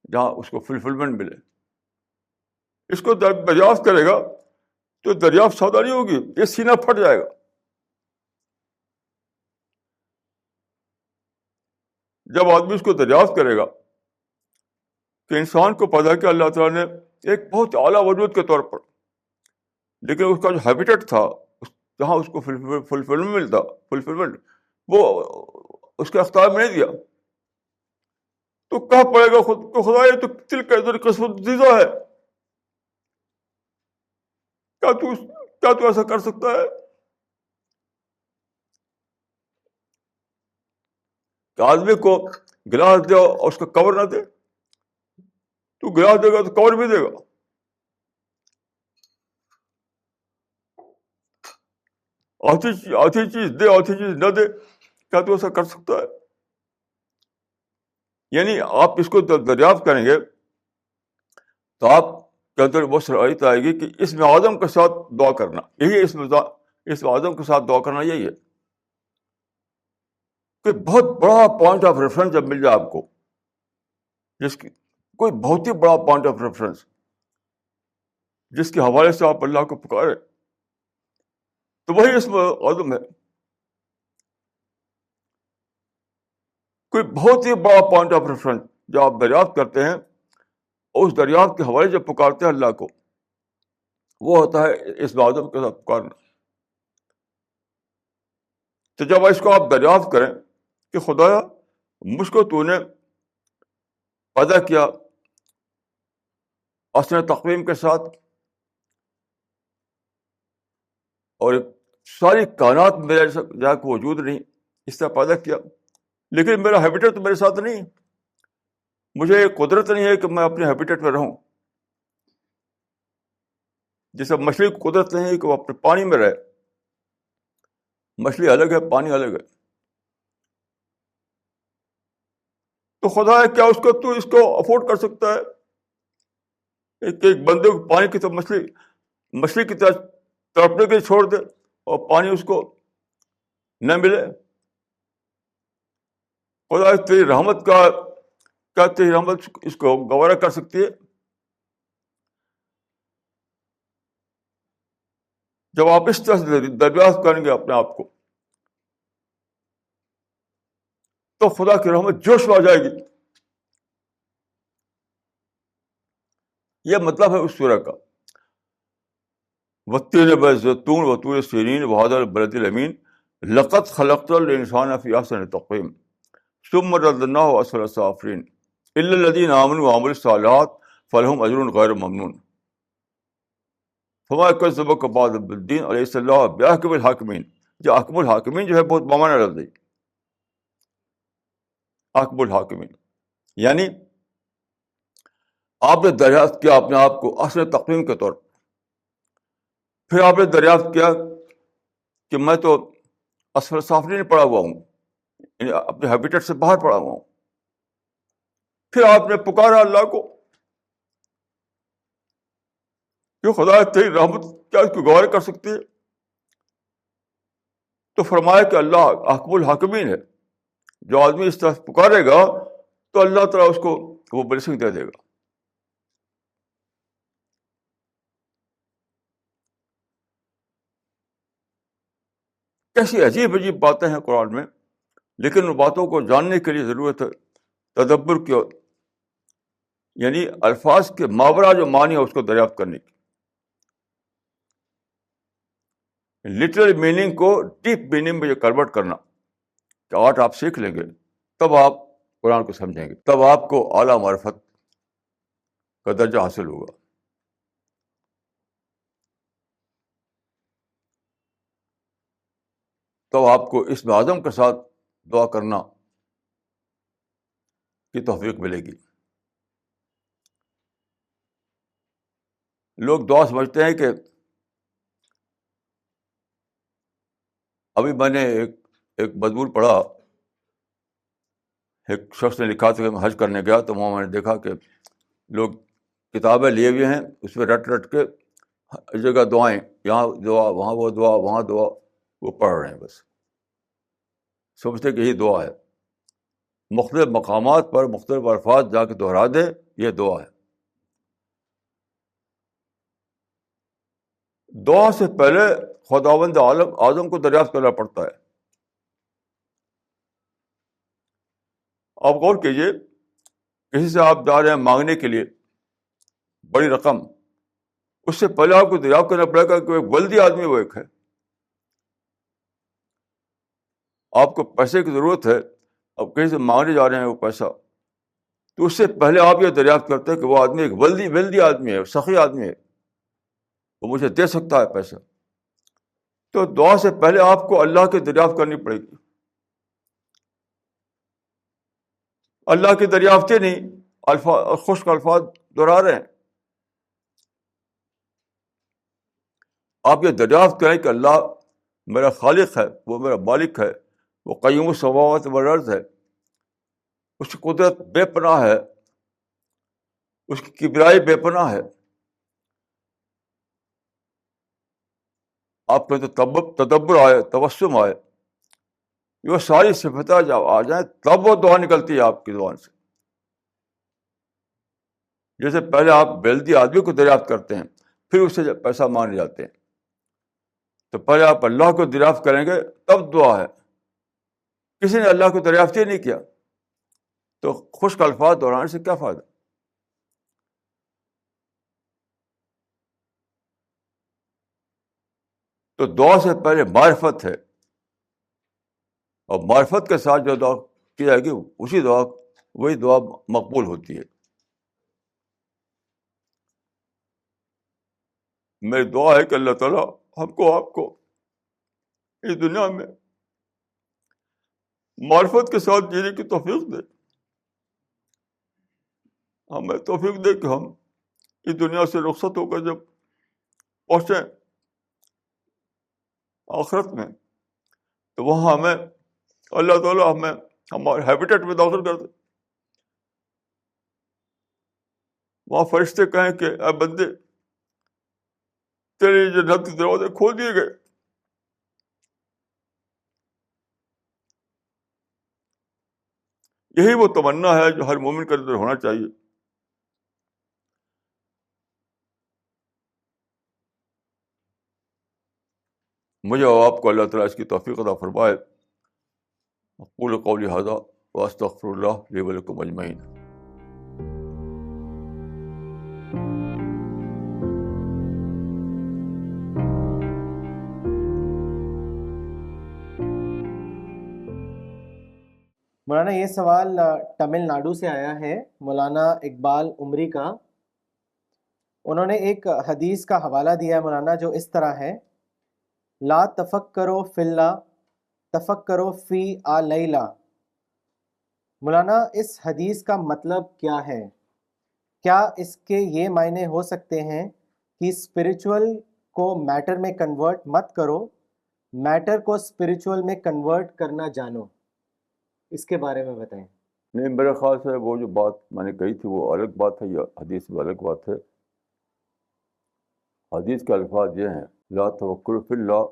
جہاں اس کو فلفلمنٹ ملے، اس کو دریافت کرے گا تو دریافت سادہ نہیں ہوگی، یہ سینہ پھٹ جائے گا. جب آدمی اس کو دریافت کرے گا کہ انسان کو پتا کہ اللہ تعالیٰ نے ایک بہت اعلیٰ وجود کے طور پر، لیکن اس کا جو ہیبیٹٹ تھا جہاں اس کو فلفلمنٹ ملتا، فلفلمنٹ وہ اس کے اختیار میں نہیں دیا، تو کہہ پڑے گا خود کو خدا یہ تو دل کا ادھر قسمت دیدہ ہے. کیا تو ایسا کر سکتا ہے کہ آدمی کو گلاس دے اور اس کا کور نہ دے؟ تو گلاس دے گا تو کور بھی دے گا. آدھی چیز دے، آدھی چیز نہ دے، کیا تو ایسا کر سکتا ہے؟ یعنی آپ اس کو دریافت کریں گے تو آپ کے اندر وہ صلاحیت آئے گی کہ اسم اعظم کے ساتھ دعا کرنا. یہی اسم اعظم کے ساتھ دعا کرنا یہی ہے کہ بہت بڑا پوائنٹ آف ریفرنس جب مل جائے آپ کو، جس کی کوئی بہت ہی بڑا پوائنٹ آف ریفرنس جس کے حوالے سے آپ اللہ کو پکارے، تو وہی اسم اعظم ہے. کوئی بہت ہی بڑا پوائنٹ آف ریفرنس جو آپ دریافت کرتے ہیں، اس دریافت کے حوالے جب پکارتے ہیں اللہ کو، وہ ہوتا ہے اسم اعظم کے ساتھ پکارنا. تو جب اس کو آپ دریافت کریں کہ خدایا مجھ کو تو نے پیدا کیا احسن تقویم کے ساتھ، اور ساری کائنات میرے جہاں کو وجود نہیں، اس طرح پیدا کیا، لیکن میرا ہیبیٹٹ تو میرے ساتھ نہیں. مجھے قدرت نہیں ہے کہ میں اپنے ہیبیٹٹ میں رہوں. جیسے مچھلی کو قدرت نہیں ہے کہ وہ اپنے پانی میں رہے. مچھلی الگ ہے، پانی الگ ہے. تو خدا ہے کیا اس کو افورڈ کر سکتا ہے ایک بندے کو پانی کی طرف مچھلی کی طرف تڑپنے کے لیے چھوڑ دے اور پانی اس کو نہ ملے؟ خدا تیری رحمت کیا تیری رحمت اس کو گوارا کر سکتی ہے؟ جب آپ اس طرح سے دریافت کریں گے اپنے آپ کو تو خدا کی رحمت جوش میں آ جائے گی. یہ مطلب ہے اس سورہ کا. والتین والزیتون وطور سینین وہذا البلد الامین لقد خلقنا الانسان فی احسن تقویم ثم رددناه اسفل السافلین الا الذین آمنوا وعملوا الصالحات فلهم اجر غیر ممنون فما کذبک بعد بالدین الیس اللہ باحکم الحاکمین. جو احکم الحاکمین جو ہے بہت بامانہ لفظ ہے. احکم الحاکمین یعنی آپ نے دریافت کیا اپنے آپ کو احسن تقویم کے طور پر. پھر آپ نے دریافت کیا کہ میں تو اسفل سافلین پڑا ہوا ہوں, یعنی اپنے ہیبیٹیٹ سے باہر پڑا ہوا ہوں. پھر آپ نے پکارا اللہ کو کہ خدا تیری رحمت کیا اس کو گوارا کر سکتی ہے. تو فرمایا کہ اللہ حکم الحاکمین ہے. جو آدمی اس طرح پکارے گا تو اللہ تعالیٰ اس کو وہ بلیسنگ دے دے گا. کیسی عجیب عجیب باتیں ہیں قرآن میں, لیکن ان باتوں کو جاننے کے لیے ضرورت ہے تدبر کی, یعنی الفاظ کے ماورا جو معنی ہے اس کو دریافت کرنے کی. لٹرل میننگ کو ڈیپ میننگ میں کنورٹ کرنا کہ آرٹ آپ سیکھ لیں گے تب آپ قرآن کو سمجھیں گے, تب آپ کو اعلیٰ معرفت کا درجہ حاصل ہوگا. تب آپ کو اسم اعظم کے ساتھ دعا کرنا کی توفیق ملے گی. لوگ دعا سمجھتے ہیں کہ ابھی میں نے ایک مضمون پڑھا, ایک شخص نے لکھا تھا کہ میں حج کرنے گیا تو وہاں میں نے دیکھا کہ لوگ کتابیں لیے ہوئے ہیں, اس میں رٹ رٹ کے ہر جگہ دعائیں, یہاں دعا وہاں وہ دعا وہاں دعا, وہ پڑھ رہے ہیں بس, سمجھتے کہ یہی دعا ہے. مختلف مقامات پر مختلف الفاظ جا کے دہرا دے, یہ دعا ہے. دعا سے پہلے خداوند عالم اعظم کو دریافت کرنا پڑتا ہے. آپ غور کیجیے, کسی سے آپ جا رہے ہیں مانگنے کے لیے بڑی رقم, اس سے پہلے آپ کو دریافت کرنا پڑے گا کہ ایک ولدی آدمی وہ ایک ہے. آپ کو پیسے کی ضرورت ہے, اب کہیں سے مانگنے جا رہے ہیں وہ پیسہ, تو اس سے پہلے آپ یہ دریافت کرتے ہیں کہ وہ آدمی ایک ولدی آدمی ہے, سخی آدمی ہے, وہ مجھے دے سکتا ہے پیسہ. تو دعا سے پہلے آپ کو اللہ کی دریافت کرنی پڑے گی. اللہ کی دریافت ہی نہیں, خشک الفاظ دہرا رہے ہیں. آپ یہ دریافت کریں کہ اللہ میرا خالق ہے, وہ میرا مالک ہے, وہ قیوم السماوات والارض ہے, اس کی قدرت بے پناہ ہے, اس کی کبریائی بے پناہ ہے. آپ کا تدبر آئے, تبسم آئے, یہ ساری صفتیں جب آ جائیں تب وہ دعا نکلتی ہے آپ کی زبان سے. جیسے پہلے آپ بیلدی آدمی کو دریافت کرتے ہیں, پھر اس سے پیسہ مانگنے جاتے ہیں, تو پہلے آپ اللہ کو دریافت کریں گے تب دعا ہے. کسی نے اللہ کو دریافت ہی نہیں کیا تو خشک الفاظ دہرانے سے کیا فائدہ. تو دعا سے پہلے معرفت ہے, اور معرفت کے ساتھ جو دعا کی جائے گی وہی دعا مقبول ہوتی ہے. میری دعا ہے کہ اللہ تعالیٰ ہم کو آپ کو اس دنیا میں معرفت کے ساتھ جینے کی توفیق دے. ہمیں توفیق دے کہ ہم اس دنیا سے رخصت ہو کر جب پہنچیں آخرت میں, تو وہاں ہمیں اللہ تعالیٰ ہمیں ہمارے ہیبیٹیٹ میں داخل کر دے. وہاں فرشتے کہیں کہ اے بندے, تیرے جنت کے دروازے کھول دیے گئے. یہی وہ تمنا ہے جو ہر مومن کے اندر ہونا چاہیے. مجھے اور آپ کو اللہ تعالیٰ اس کی توفیق عطا فرمائے. اقول قولی ھذا واستغفر اللہ لی ولکم اجمعین. مولانا یہ سوال تمل ناڈو سے آیا ہے، مولانا اقبال عمری کا. انہوں نے ایک حدیث کا حوالہ دیا ہے مولانا، جو اس طرح ہے: لا تفکروا فی اللہ تفکروا فی لیلہ. مولانا اس حدیث کا مطلب کیا ہے؟ کیا اس کے یہ معنی ہو سکتے ہیں کہ اسپریچول کو میٹر میں کنورٹ مت کرو، میٹر کو اسپریچول میں کنورٹ کرنا جانو؟ اس کے بارے میں بتائیں. نہیں، میرے خیال سے وہ جو بات میں نے کہی تھی وہ الگ بات ہے، یہ حدیث میں الگ بات ہے. حدیث کے الفاظ یہ ہیں: لا توکل فی اللہ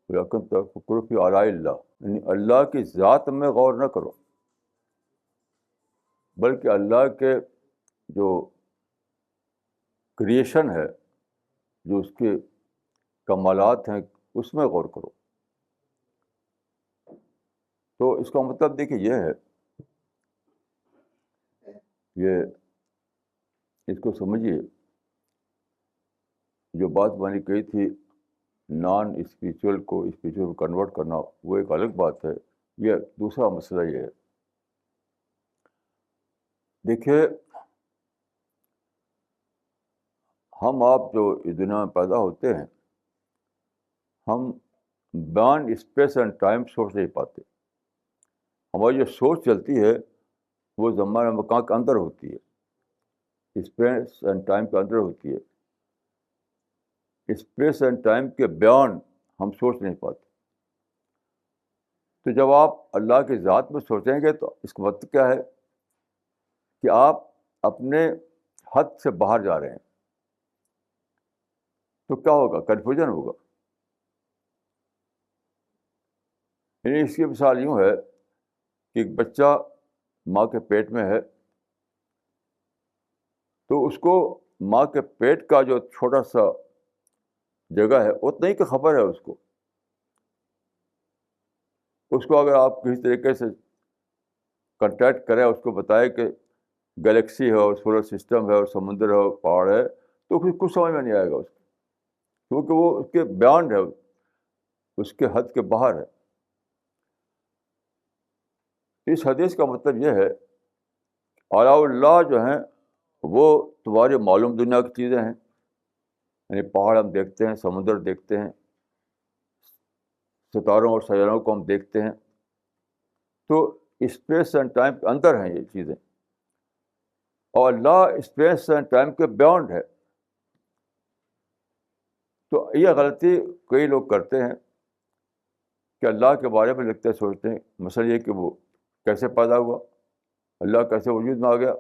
ولیکن تفکر فی آلاء اللہ. یعنی اللہ کی ذات میں غور نہ کرو، بلکہ اللہ کے جو کریشن ہے، جو اس کے کمالات ہیں، اس میں غور کرو. تو اس کا مطلب دیکھیے یہ ہے، یہ اس کو سمجھیے. جو بات میں نے کہی تھی نان اسپریچول کو اسپریچول میں کنورٹ کرنا، وہ ایک الگ بات ہے. یہ دوسرا مسئلہ یہ ہے. دیکھیے، ہم آپ جو اس دنیا میں پیدا ہوتے ہیں، ہم بیانڈ اسپیس اینڈ ٹائم سوچ نہیں پاتے. ہماری جو سوچ چلتی ہے وہ زمانہ مکان کے اندر ہوتی ہے، اسپیس اینڈ ٹائم کے اندر ہوتی ہے. اسپیس اینڈ ٹائم کے بیانڈ ہم سوچ نہیں پاتے. تو جب آپ اللہ کی ذات میں سوچیں گے تو اس کا مطلب کیا ہے کہ آپ اپنے حد سے باہر جا رہے ہیں. تو کیا ہوگا؟ کنفیوژن ہوگا. یعنی اس کی مثال یوں ہے کہ ایک بچہ ماں کے پیٹ میں ہے، تو اس کو ماں کے پیٹ کا جو چھوٹا سا جگہ ہے اتنا ہی کی خبر ہے. اس کو اگر آپ کسی طریقے سے کنٹیکٹ کریں، اس کو بتائے کہ گلیکسی ہے اور سولر سسٹم ہے اور سمندر ہے اور پہاڑ ہے، تو کچھ سمجھ میں نہیں آئے گا اس کو، کیونکہ وہ اس کے بیانڈ ہے، اس کے حد کے باہر ہے. اس حدیث کا مطلب یہ ہے آلاء اللہ جو ہیں وہ تمہاری معلوم دنیا کی چیزیں ہیں. یعنی پہاڑ ہم دیکھتے ہیں، سمندر دیکھتے ہیں، ستاروں اور سیاروں کو ہم دیکھتے ہیں، تو اسپیس اینڈ ٹائم کے اندر ہیں یہ چیزیں. اور اللہ اسپیس اینڈ ٹائم کے بیانڈ ہے. تو یہ غلطی کئی لوگ کرتے ہیں کہ اللہ کے بارے میں لکھتے سوچتے ہیں، مثلا یہ کہ وہ کیسے پیدا ہوا، اللہ کیسے وجود میں آ گیا.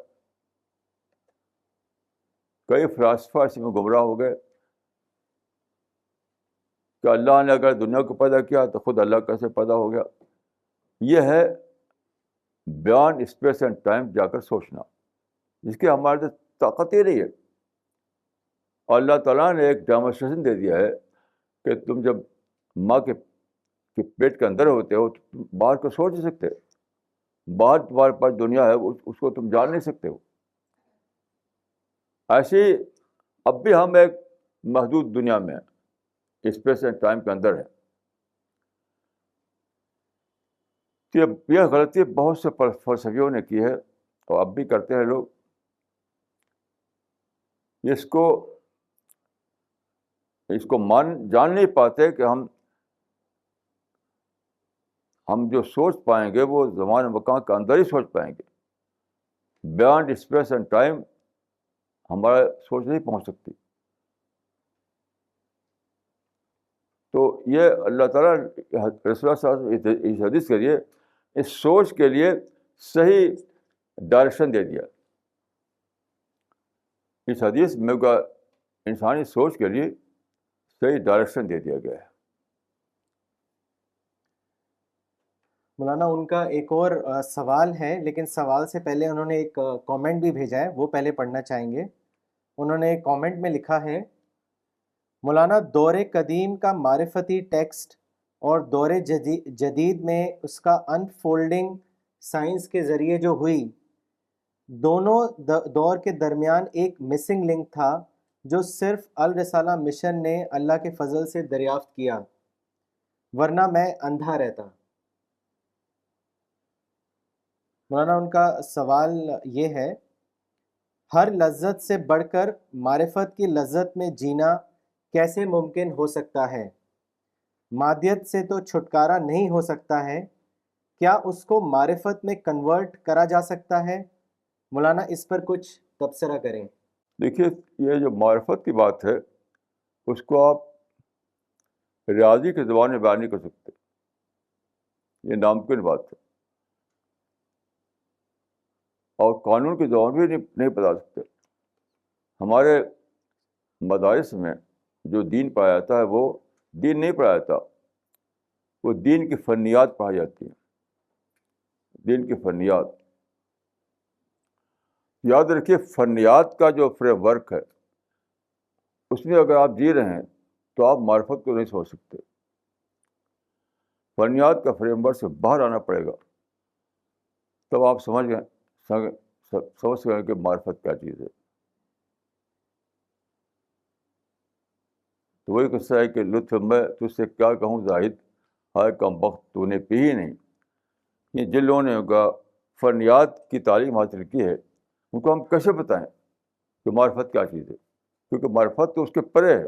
کئی فلاسفہ اس میں گمراہ ہو گئے کہ اللہ نے اگر دنیا کو پیدا کیا تو خود اللہ کیسے پیدا ہو گیا. یہ ہے بیانڈ اسپیس اینڈ ٹائم جا کر سوچنا، جس کی ہمارے تو طاقت ہی نہیں ہے. اور اللہ تعالیٰ نے ایک ڈیمونسٹریشن دے دیا ہے کہ تم جب ماں کے پیٹ کے اندر ہوتے ہو تو تم باہر کو سوچ نہیں سکتے. باہر تمہارے پاس دنیا ہے اس کو تم جان نہیں سکتے ہو. ایسے ہی اب بھی ہم ایک محدود دنیا میں ہیں، اسپیس اینڈ ٹائم کے اندر ہے. یہ غلطی بہت سے فلسفیوں نے کی ہے اور اب بھی کرتے ہیں لوگ. اس کو جان نہیں پاتے کہ ہم جو سوچ پائیں گے وہ زمان مکان کے اندر ہی سوچ پائیں گے. بیانڈ اسپیس اینڈ ٹائم ہمارا سوچ نہیں پہنچ سکتی. تو یہ اللہ تعالیٰ رسول اللہ صلی اللہ علیہ وسلم اس حدیث کے لیے، اس سوچ کے لیے صحیح ڈائریکشن دے دیا. اس حدیث میں کا انسانی سوچ کے لیے صحیح ڈائریکشن دے دیا گیا ہے. مولانا ان کا ایک اور سوال ہے، لیکن سوال سے پہلے انہوں نے ایک کامنٹ بھی بھیجا ہے، وہ پہلے پڑھنا چاہیں گے. انہوں نے ایک کامنٹ میں لکھا ہے: مولانا دور قدیم کا معرفتی ٹیکسٹ اور دور جدید میں اس کا انفولڈنگ سائنس کے ذریعے جو ہوئی، دونوں دور کے درمیان ایک مسنگ لنک تھا جو صرف الرسالہ مشن نے اللہ کے فضل سے دریافت کیا، ورنہ میں اندھا رہتا۔ مولانا ان کا سوال یہ ہے، ہر لذت سے بڑھ کر معرفت کی لذت میں جینا کیسے ممکن ہو سکتا ہے؟ مادیت سے تو چھٹکارا نہیں ہو سکتا ہے، کیا اس کو معرفت میں کنورٹ کرا جا سکتا ہے؟ مولانا اس پر کچھ تبصرہ کریں۔ دیکھیے، یہ جو معرفت کی بات ہے اس کو آپ ریاضی کی زبان میں بیان نہیں کر سکتے، یہ ناممکن بات ہے، اور قانون کی زبان بھی نہیں بتا سکتے۔ ہمارے مدارس میں جو دین پڑھایا جاتا ہے وہ دین نہیں پڑھایا جاتا، وہ دین کی فنیات پڑھائی جاتی ہیں، دین کی فنیات۔ یاد رکھیے، فنیات کا جو فریم ورک ہے اس میں اگر آپ جی رہے ہیں تو آپ معرفت کو نہیں سمجھ سکتے۔ فنیات کا فریم ورک سے باہر آنا پڑے گا، تب آپ سمجھ سکیں کہ معرفت کیا چیز ہے۔ تو وہی قصہ ہے کہ لطف میں تجھ سے کیا کہوں زاہد، ہائے کم بخت تو نے پی ہی نہیں۔ یہ جن لوگوں نے فنیات کی تعلیم حاصل کی ہے ان کو ہم کیسے بتائیں کہ معرفت کیا چیز ہے؟ کیونکہ معرفت تو اس کے پرے ہے،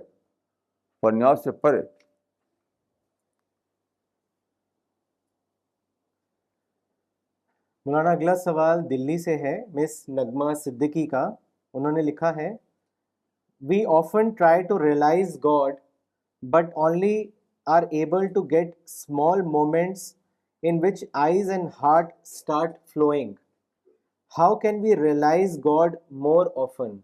فنیات سے پرے۔ مولانا اگلا سوال دلی سے ہے، مس نغمہ صدیقی کا۔ انہوں نے لکھا ہے، We often try to realize God, but only are able to get small moments in which eyes and heart start flowing. How can we realize God more often?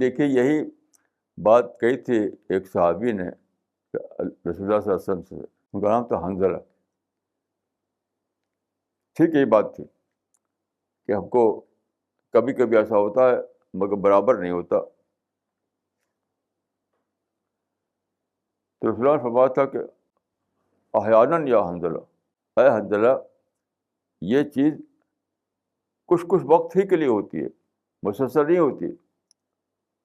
دیکھیے، یہی بات کہی تھی ایک صحابی نے رسول اللہ صلی اللہ علیہ وسلم سے، ان کا نام تھا حنظلہ۔ ٹھیک یہی بات تھی کہ ہم کو کبھی کبھی ایسا ہوتا ہے مگر برابر نہیں ہوتا۔ تو رسول اللہ نے فرمایا تھا کہ احیاناً یا حنظلہ، اے حنظلہ، یہ چیز کچھ وقت ہی کے لیے ہوتی ہے، مسلسل نہیں ہوتی،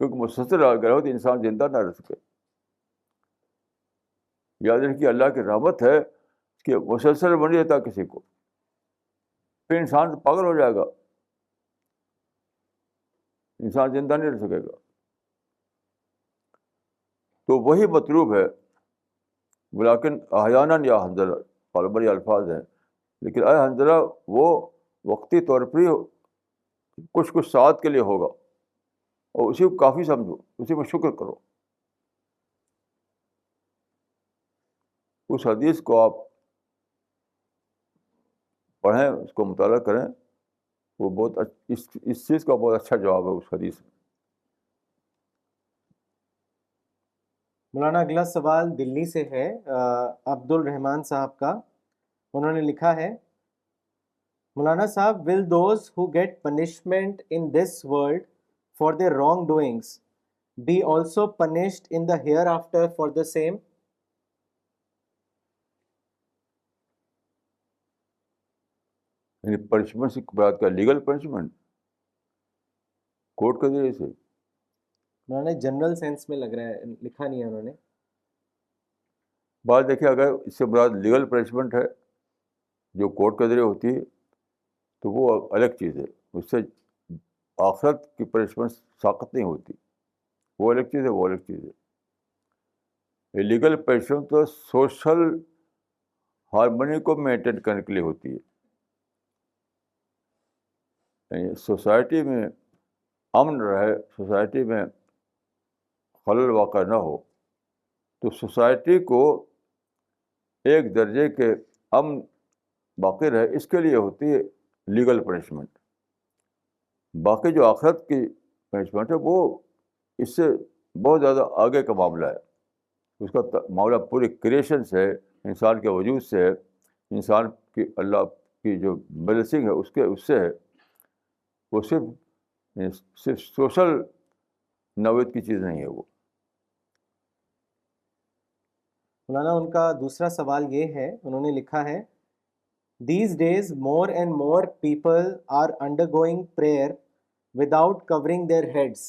کیونکہ مسلسل اگر ہوتی انسان زندہ نہ رہ سکے۔ یاد رکھیے، اللہ کی رحمت ہے کہ مسلسل بن جاتا کسی کو، پھر انسان پاگل ہو جائے گا، انسان زندہ نہیں رہ سکے گا۔ تو وہی مطلوب ہے، لیکن احیاناً یا حنظلہ، بڑی الفاظ ہیں، لیکن اے حنظلہ وہ وقتی طور پر ہی کچھ ساعت کے لیے ہوگا، اور اسی کو کافی سمجھو، اسی کو شکر کرو۔ اس حدیث کو آپ پڑھیں، اس کو مطالعہ کریں، وہ بہت اس چیز کا بہت اچھا جواب ہے اس حدیث میں۔ مولانا اگلا سوال دلی سے ہے، عبد الرحمان صاحب کا۔ انہوں نے لکھا ہے، مولانا صاحب، will those who get punishment in this world for their wrongdoings be also punished in the hereafter for the same? یعنی پنشمنٹ سے بات کا لیگل پنشمنٹ کورٹ کے ذریعے سے؟ انہوں نے جنرل سینس میں لگ رہا ہے، لکھا نہیں ہے انہوں نے۔ بات دیکھیے، اگر اس سے مراد لیگل پنشمنٹ ہے جو کورٹ کے ذریعے ہوتی ہے تو وہ الگ چیز ہے، اس سے آخرت کی پنشمنٹ ساقط نہیں ہوتی، وہ الگ چیز ہے، وہ الگ چیز ہے۔ لیگل پنشمنٹ تو سوشل ہارمونی کو مینٹین کرنے کے لیے ہوتی ہے، یعنی سوسائٹی میں امن رہے، سوسائٹی میں خلل واقع نہ ہو، تو سوسائٹی کو ایک درجے کے امن باقی رہے، اس کے لیے ہوتی ہے لیگل پنشمنٹ۔ باقی جو آخرت کی پنشمنٹ ہے وہ اس سے بہت زیادہ آگے کا معاملہ ہے، اس کا معاملہ پوری کریشن سے ہے، انسان کے وجود سے ہے، انسان کی اللہ کی جو بلیسنگ ہے اس سے ہے۔ وہ صرف سوشل نوید کی چیز نہیں ہے وہ. مولانا ان کا دوسرا سوال یہ ہے، انہوں نے لکھا ہے These days more and more people are undergoing prayer without covering their heads,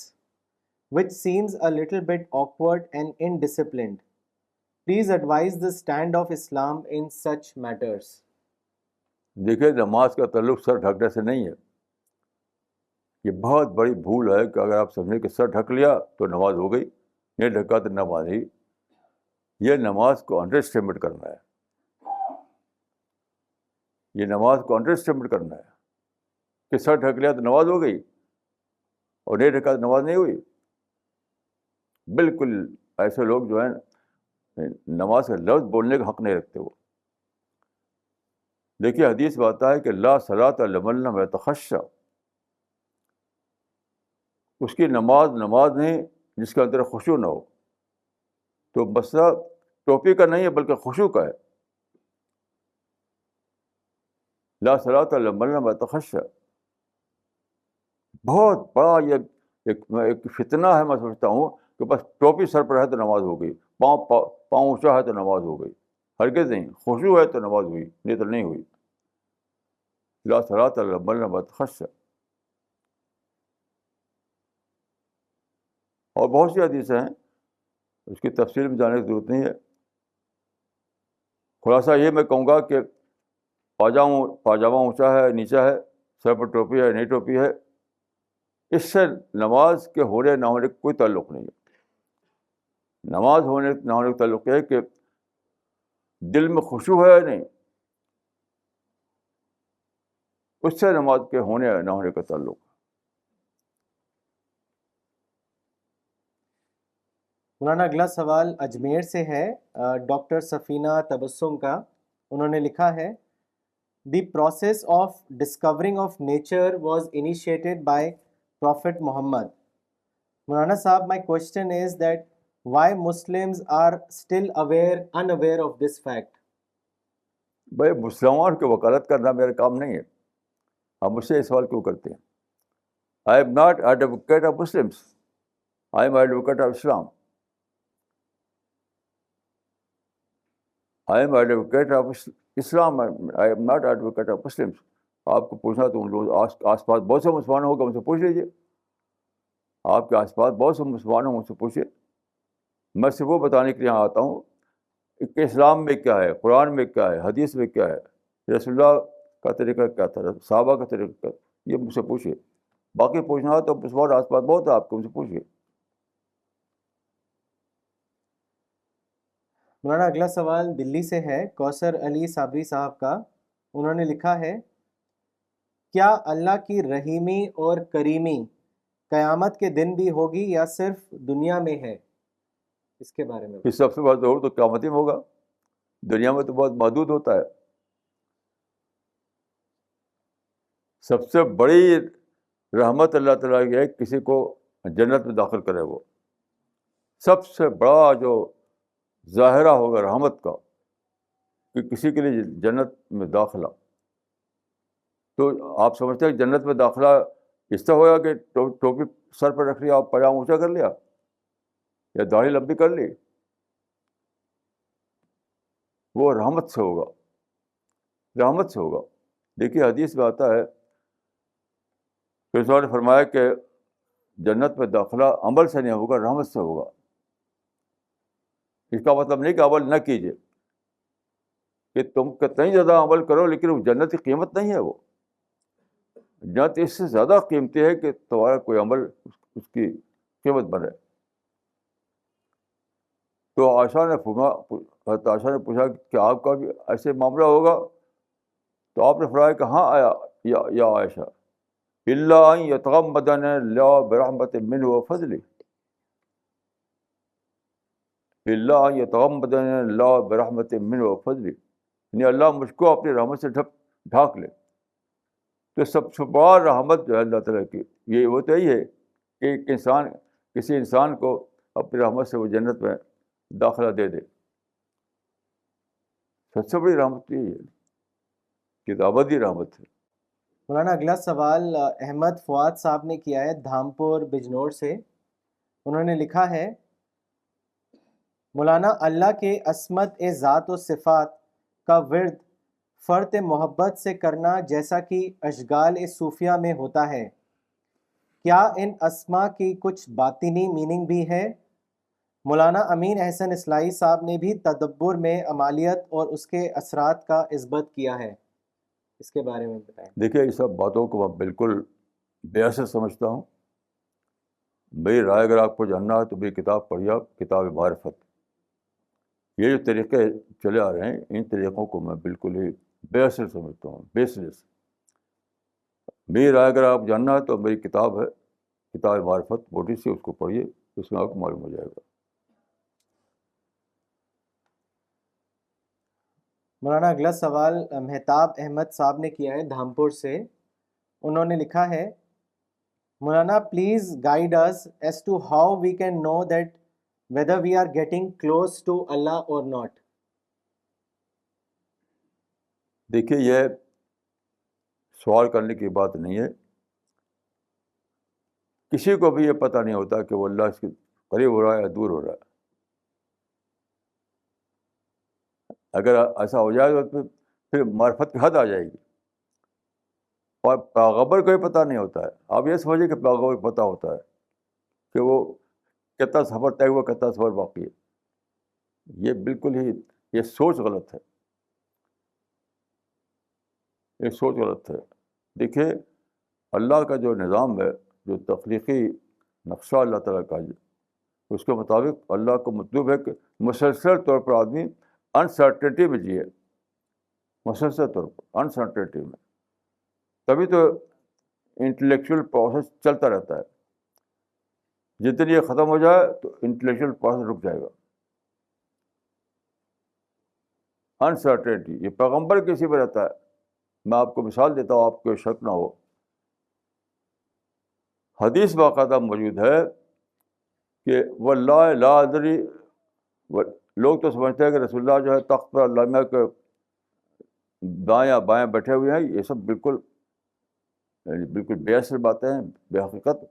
which seems a little bit awkward and indisciplined. Please advise the stand of Islam in such matters. دیکھیے نماز کا تعلق سر ڈھکنے سے نہیں ہے. یہ بہت بڑی بھول ہے کہ اگر آپ سمجھیں کہ سر ڈھک لیا تو نماز ہو گئی، نہیں ڈھکا تو نماز نہیں. یہ نماز کو انڈر اسٹیمیٹ کرنا ہے. یہ نماز کو انڈر اسٹیمیٹ کرنا ہے کہ سر ڈھک لیا تو نماز ہو گئی اور نہیں ڈھکا تو نماز نہیں ہوئی. بالکل ایسے لوگ جو ہیں نماز کا لفظ بولنے کا حق نہیں رکھتے. وہ دیکھیے حدیث میں آتا ہے کہ لا صلاۃ لمن لم یتخشع، اس کی نماز نہیں جس کے اندر خشوع نہ ہو. تو مسئلہ ٹوپی کا نہیں ہے بلکہ خشوع کا ہے. لا صلاۃ لمن لم یتخشع بہت بڑا یہ ایک فتنہ ہے. میں سمجھتا ہوں کہ بس ٹوپی سر پر ہے تو نماز ہو گئی، پاؤں اونچا ہے تو نماز ہو گئی. ہرگز نہیں. خشوع ہے تو نماز ہوئی، نہیں تو نہیں ہوئی. لا صلاۃ لمن لم یتخشع. اور بہت سی حدیثیں ہیں، اس کی تفصیل میں جانے کی ضرورت نہیں ہے. خلاصہ یہ میں کہوں گا کہ پاجامہ اونچا ہے نیچا ہے، سر پر ٹوپی ہے نہیں ٹوپی ہے، اس سے نماز کے ہونے نہ ہونے کا کوئی تعلق نہیں ہے. نماز ہونے نہ ہونے کا تعلق یہ ہے کہ دل میں خشوع ہے یا نہیں، اس سے نماز کے ہونے نہ ہونے کا تعلق. مولانا اگلا سوال اجمیر سے ہے، ڈاکٹر سفینہ تبسم کا. انہوں نے لکھا ہے The process of discovering of nature was initiated by Prophet Muhammad. Maulana Sahab, my question is that why Muslims are still unaware of this fact? بھائی مسلمان کی وکالت کرنا میرا کام نہیں ہے. آپ مجھ سے یہ سوال کیوں کرتے ہیں؟ I am not advocate of Muslims. I am advocate of Islam. I am advocate of Islam. I am not advocate of Muslims. آپ کو پوچھنا تو ان لوگ آس پاس بہت سے مسلمان ہوگا، ان سے پوچھ لیجیے. آپ کے آس پاس بہت سے مسلمان ہوں، ان سے پوچھیے. میں صرف وہ بتانے کے لیے یہاں آتا ہوں کہ اسلام میں کیا ہے، قرآن میں کیا ہے، حدیث میں کیا ہے، رسول اللہ کا طریقہ کیا تھا، صحابہ کا طریقہ کیا تھا. یہ مجھ سے پوچھیے. باقی پوچھنا ہو تو مسلمان آس پاس بہت ہے آپ کو، ان سے پوچھیے. مولانا اگلا سوال دلی سے ہے، کوثر علی صابری صاحب کا. انہوں نے لکھا ہے کیا اللہ کی رحیمی اور کریمی قیامت کے دن بھی ہوگی یا صرف دنیا میں ہے؟ اس کے بارے میں کہ سب سے بڑا ضرور تو قیامت میں ہوگا. دنیا میں تو بہت محدود ہوتا ہے. سب سے بڑی رحمت اللہ تعالیٰ کی ہے کسی کو جنت میں داخل کرے. وہ سب سے بڑا جو ظاہرہ ہوگا رحمت کا کہ کسی کے لیے جنت میں داخلہ. تو آپ سمجھتے ہیں کہ جنت میں داخلہ اس طرح ہوگا کہ ٹوپی سر پر رکھ لیا اور پاجامہ اونچا کر لیا یا داڑھی لمبی کر لی؟ وہ رحمت سے ہوگا، رحمت سے ہوگا. دیکھیے حدیث میں آتا ہے کہ رسول نے فرمایا کہ جنت میں داخلہ عمل سے نہیں ہوگا، رحمت سے ہوگا. اس کا مطلب نہیں کہ عمل نہ کیجیے، کہ تم کتنی زیادہ عمل کرو لیکن وہ جنت کی قیمت نہیں ہے. وہ جنت اس سے زیادہ قیمتی ہے کہ تمہارا کوئی عمل اس کی قیمت بنے. تو عائشہ نے پوچھا کہ آپ کا بھی ایسے معاملہ ہوگا؟ تو آپ نے فرمایا کہ ہاں آیا یا عائشہ الا ان یتغمدنا اللہ برحمت منہ وفضل، الا ان یتغمدنا اللہ برحمت منہ وفضل، یعنی اللہ مجھ کو اپنی رحمت سے ڈھانک لے. تو سب سے بڑا رحمت جو ہے اللہ تعالیٰ کی یہ وہ تو یہی ہے کہ ایک انسان کسی انسان کو اپنی رحمت سے وہ جنت میں داخلہ دے دے. سب سے بڑی رحمت یہی ہے کہ ابدی رحمت ہے. مولانا اگلا سوال احمد فواد صاحب نے کیا ہے دھامپور بجنور سے. انہوں نے لکھا ہے مولانا اللہ کے عصمت ذات و صفات کا ورد فرط محبت سے کرنا جیسا کہ اشغال صوفیہ میں ہوتا ہے، کیا ان اسما کی کچھ باطنی میننگ بھی ہے؟ مولانا امین احسن اصلاحی صاحب نے بھی تدبر میں عمالیت اور اس کے اثرات کا اثبات کیا ہے، اس کے بارے میں بتائیں۔ دیکھیے یہ سب باتوں کو میں بالکل بے اثر سمجھتا ہوں. میری رائے اگر آپ کو جاننا ہے تو میری کتاب پڑھیے آپ، کتاب معرفت. یہ جو طریقے چلے آ رہے ہیں ان طریقوں کو میں بالکل ہی بے اثر سمجھتا ہوں، بیس لیس. میری رائے اگر آپ جاننا ہے تو میری کتاب ہے کتاب معرفت، موٹی سی، اس کو پڑھیے، اس میں آپ کو معلوم ہو جائے گا. مولانا اگلا سوال مہتاب احمد صاحب نے کیا ہے دھامپور سے. انہوں نے لکھا ہے مولانا please guide us as to how we can know that whether we are getting close to Allah or not. دیکھیے یہ سوال کرنے کی بات نہیں ہے. کسی کو بھی یہ پتہ نہیں ہوتا کہ وہ اللہ سے قریب ہو رہا ہے یا دور ہو رہا ہے. اگر ایسا ہو جائے تو پھر معرفت کی حد آ جائے گی. اور پیغمبر کو ہی پتہ نہیں ہوتا ہے. آپ یہ سمجھیں کہ پیغمبر کو پتہ ہوتا ہے کہ وہ کتنا سفر طے ہوا، کتنا سفر باقی ہے. یہ بالکل ہی یہ سوچ غلط ہے، یہ سوچ غلط ہے. دیکھیے اللہ کا جو نظام ہے، جو تخلیقی نقشہ اللہ تعالیٰ کا ہے، اس کے مطابق اللہ کو مطلوب ہے کہ مسلسل طور پر آدمی انسرٹنٹی میں جیے، مسلسل طور پر انسرٹنٹی میں. تبھی تو انٹلیکچوئل پروسیس چلتا رہتا ہے. جتنی یہ ختم ہو جائے تو انٹلیکچوئل پروسیس رک جائے گا. انسرٹنٹی یہ پیغمبر کسی پہ رہتا ہے. میں آپ کو مثال دیتا ہوں، آپ کو شک نہ ہو. حدیث باقاعدہ موجود ہے کہ واللہ لا ادری، لوگ تو سمجھتے ہیں کہ رسول اللہ جو ہے تخت پر علامہ کے دائیں بائیں بیٹھے ہوئے ہیں. یہ سب بالکل بے اثر باتیں ہیں، بے حقیقت.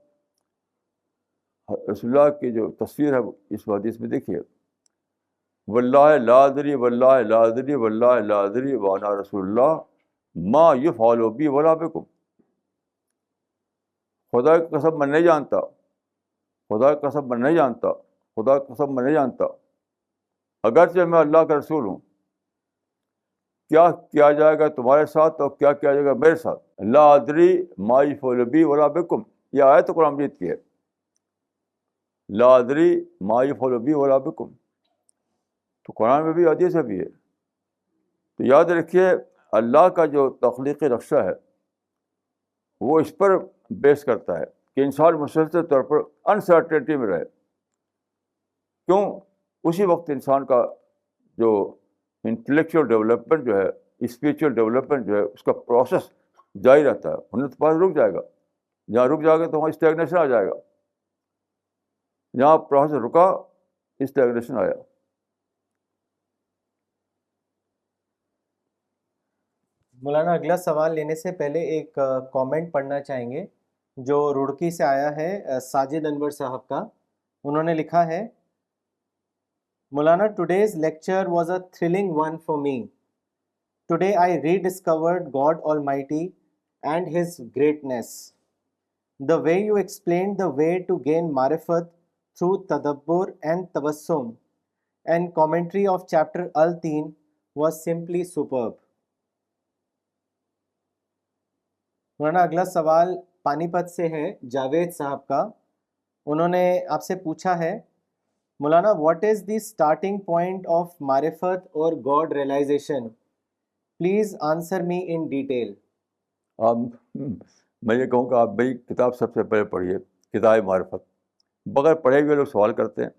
رسول اللہ کی جو تصویر ہے اس حدیث میں دیکھیے، واللہ لا ادری واللہ لا ادری واللہ لا ادری وانا رسول اللہ ما یفعل بی ولا بکم. خدا کی قسم میں نہیں جانتا، خدا کی قسم میں نہیں جانتا، خدا کی قسم میں نہیں جانتا، اگرچہ میں اللہ کا رسول ہوں، کیا کیا جائے گا تمہارے ساتھ اور کیا کیا جائے گا میرے ساتھ. لا ادری ما یفعل بی ولا بکم، یہ آیت قرآن مجید کی ہے. لا ادری ما یفعل بی ولا بکم، تو قرآن میں بھی حدیث میں بھی ہے. تو یاد رکھیے اللہ کا جو تخلیقی نقشہ ہے وہ اس پر بیس کرتا ہے کہ انسان مسلسل طور پر انسرٹنٹی میں رہے. کیوں؟ اسی وقت انسان کا جو انٹلیکچوئل ڈیولپمنٹ جو ہے، اسپریچول ڈیولپمنٹ جو ہے، اس کا پروسیس جاری رہتا ہے. انہیں تو پاس رک جائے گا. جہاں رک جائے گا تو وہاں اسٹیگنیشن آ جائے گا. جہاں پروسیس رکا اسٹیگنیشن آیا. مولانا اگلا سوال لینے سے پہلے ایک کامنٹ پڑھنا چاہیں گے جو روڑکی سے آیا ہے ساجد انور صاحب کا. انہوں نے لکھا ہے مولانا today's lecture was a thrilling one for me. Today I rediscovered God Almighty and His greatness. The way you explained the way to gain marifat through tadabbur and tabassum and commentary of chapter Al-Teen was simply superb. مولانا اگلا سوال پانی پت سے ہے جاوید صاحب کا. انہوں نے آپ سے پوچھا ہے مولانا what is the starting point of معرفت اور God realization? Please answer me in detail. آپ میں یہ کہوں کہ آپ میری کتاب سب سے پہلے پڑھیے، کتاب معرفت. بغیر پڑھے ہوئے لوگ سوال کرتے ہیں.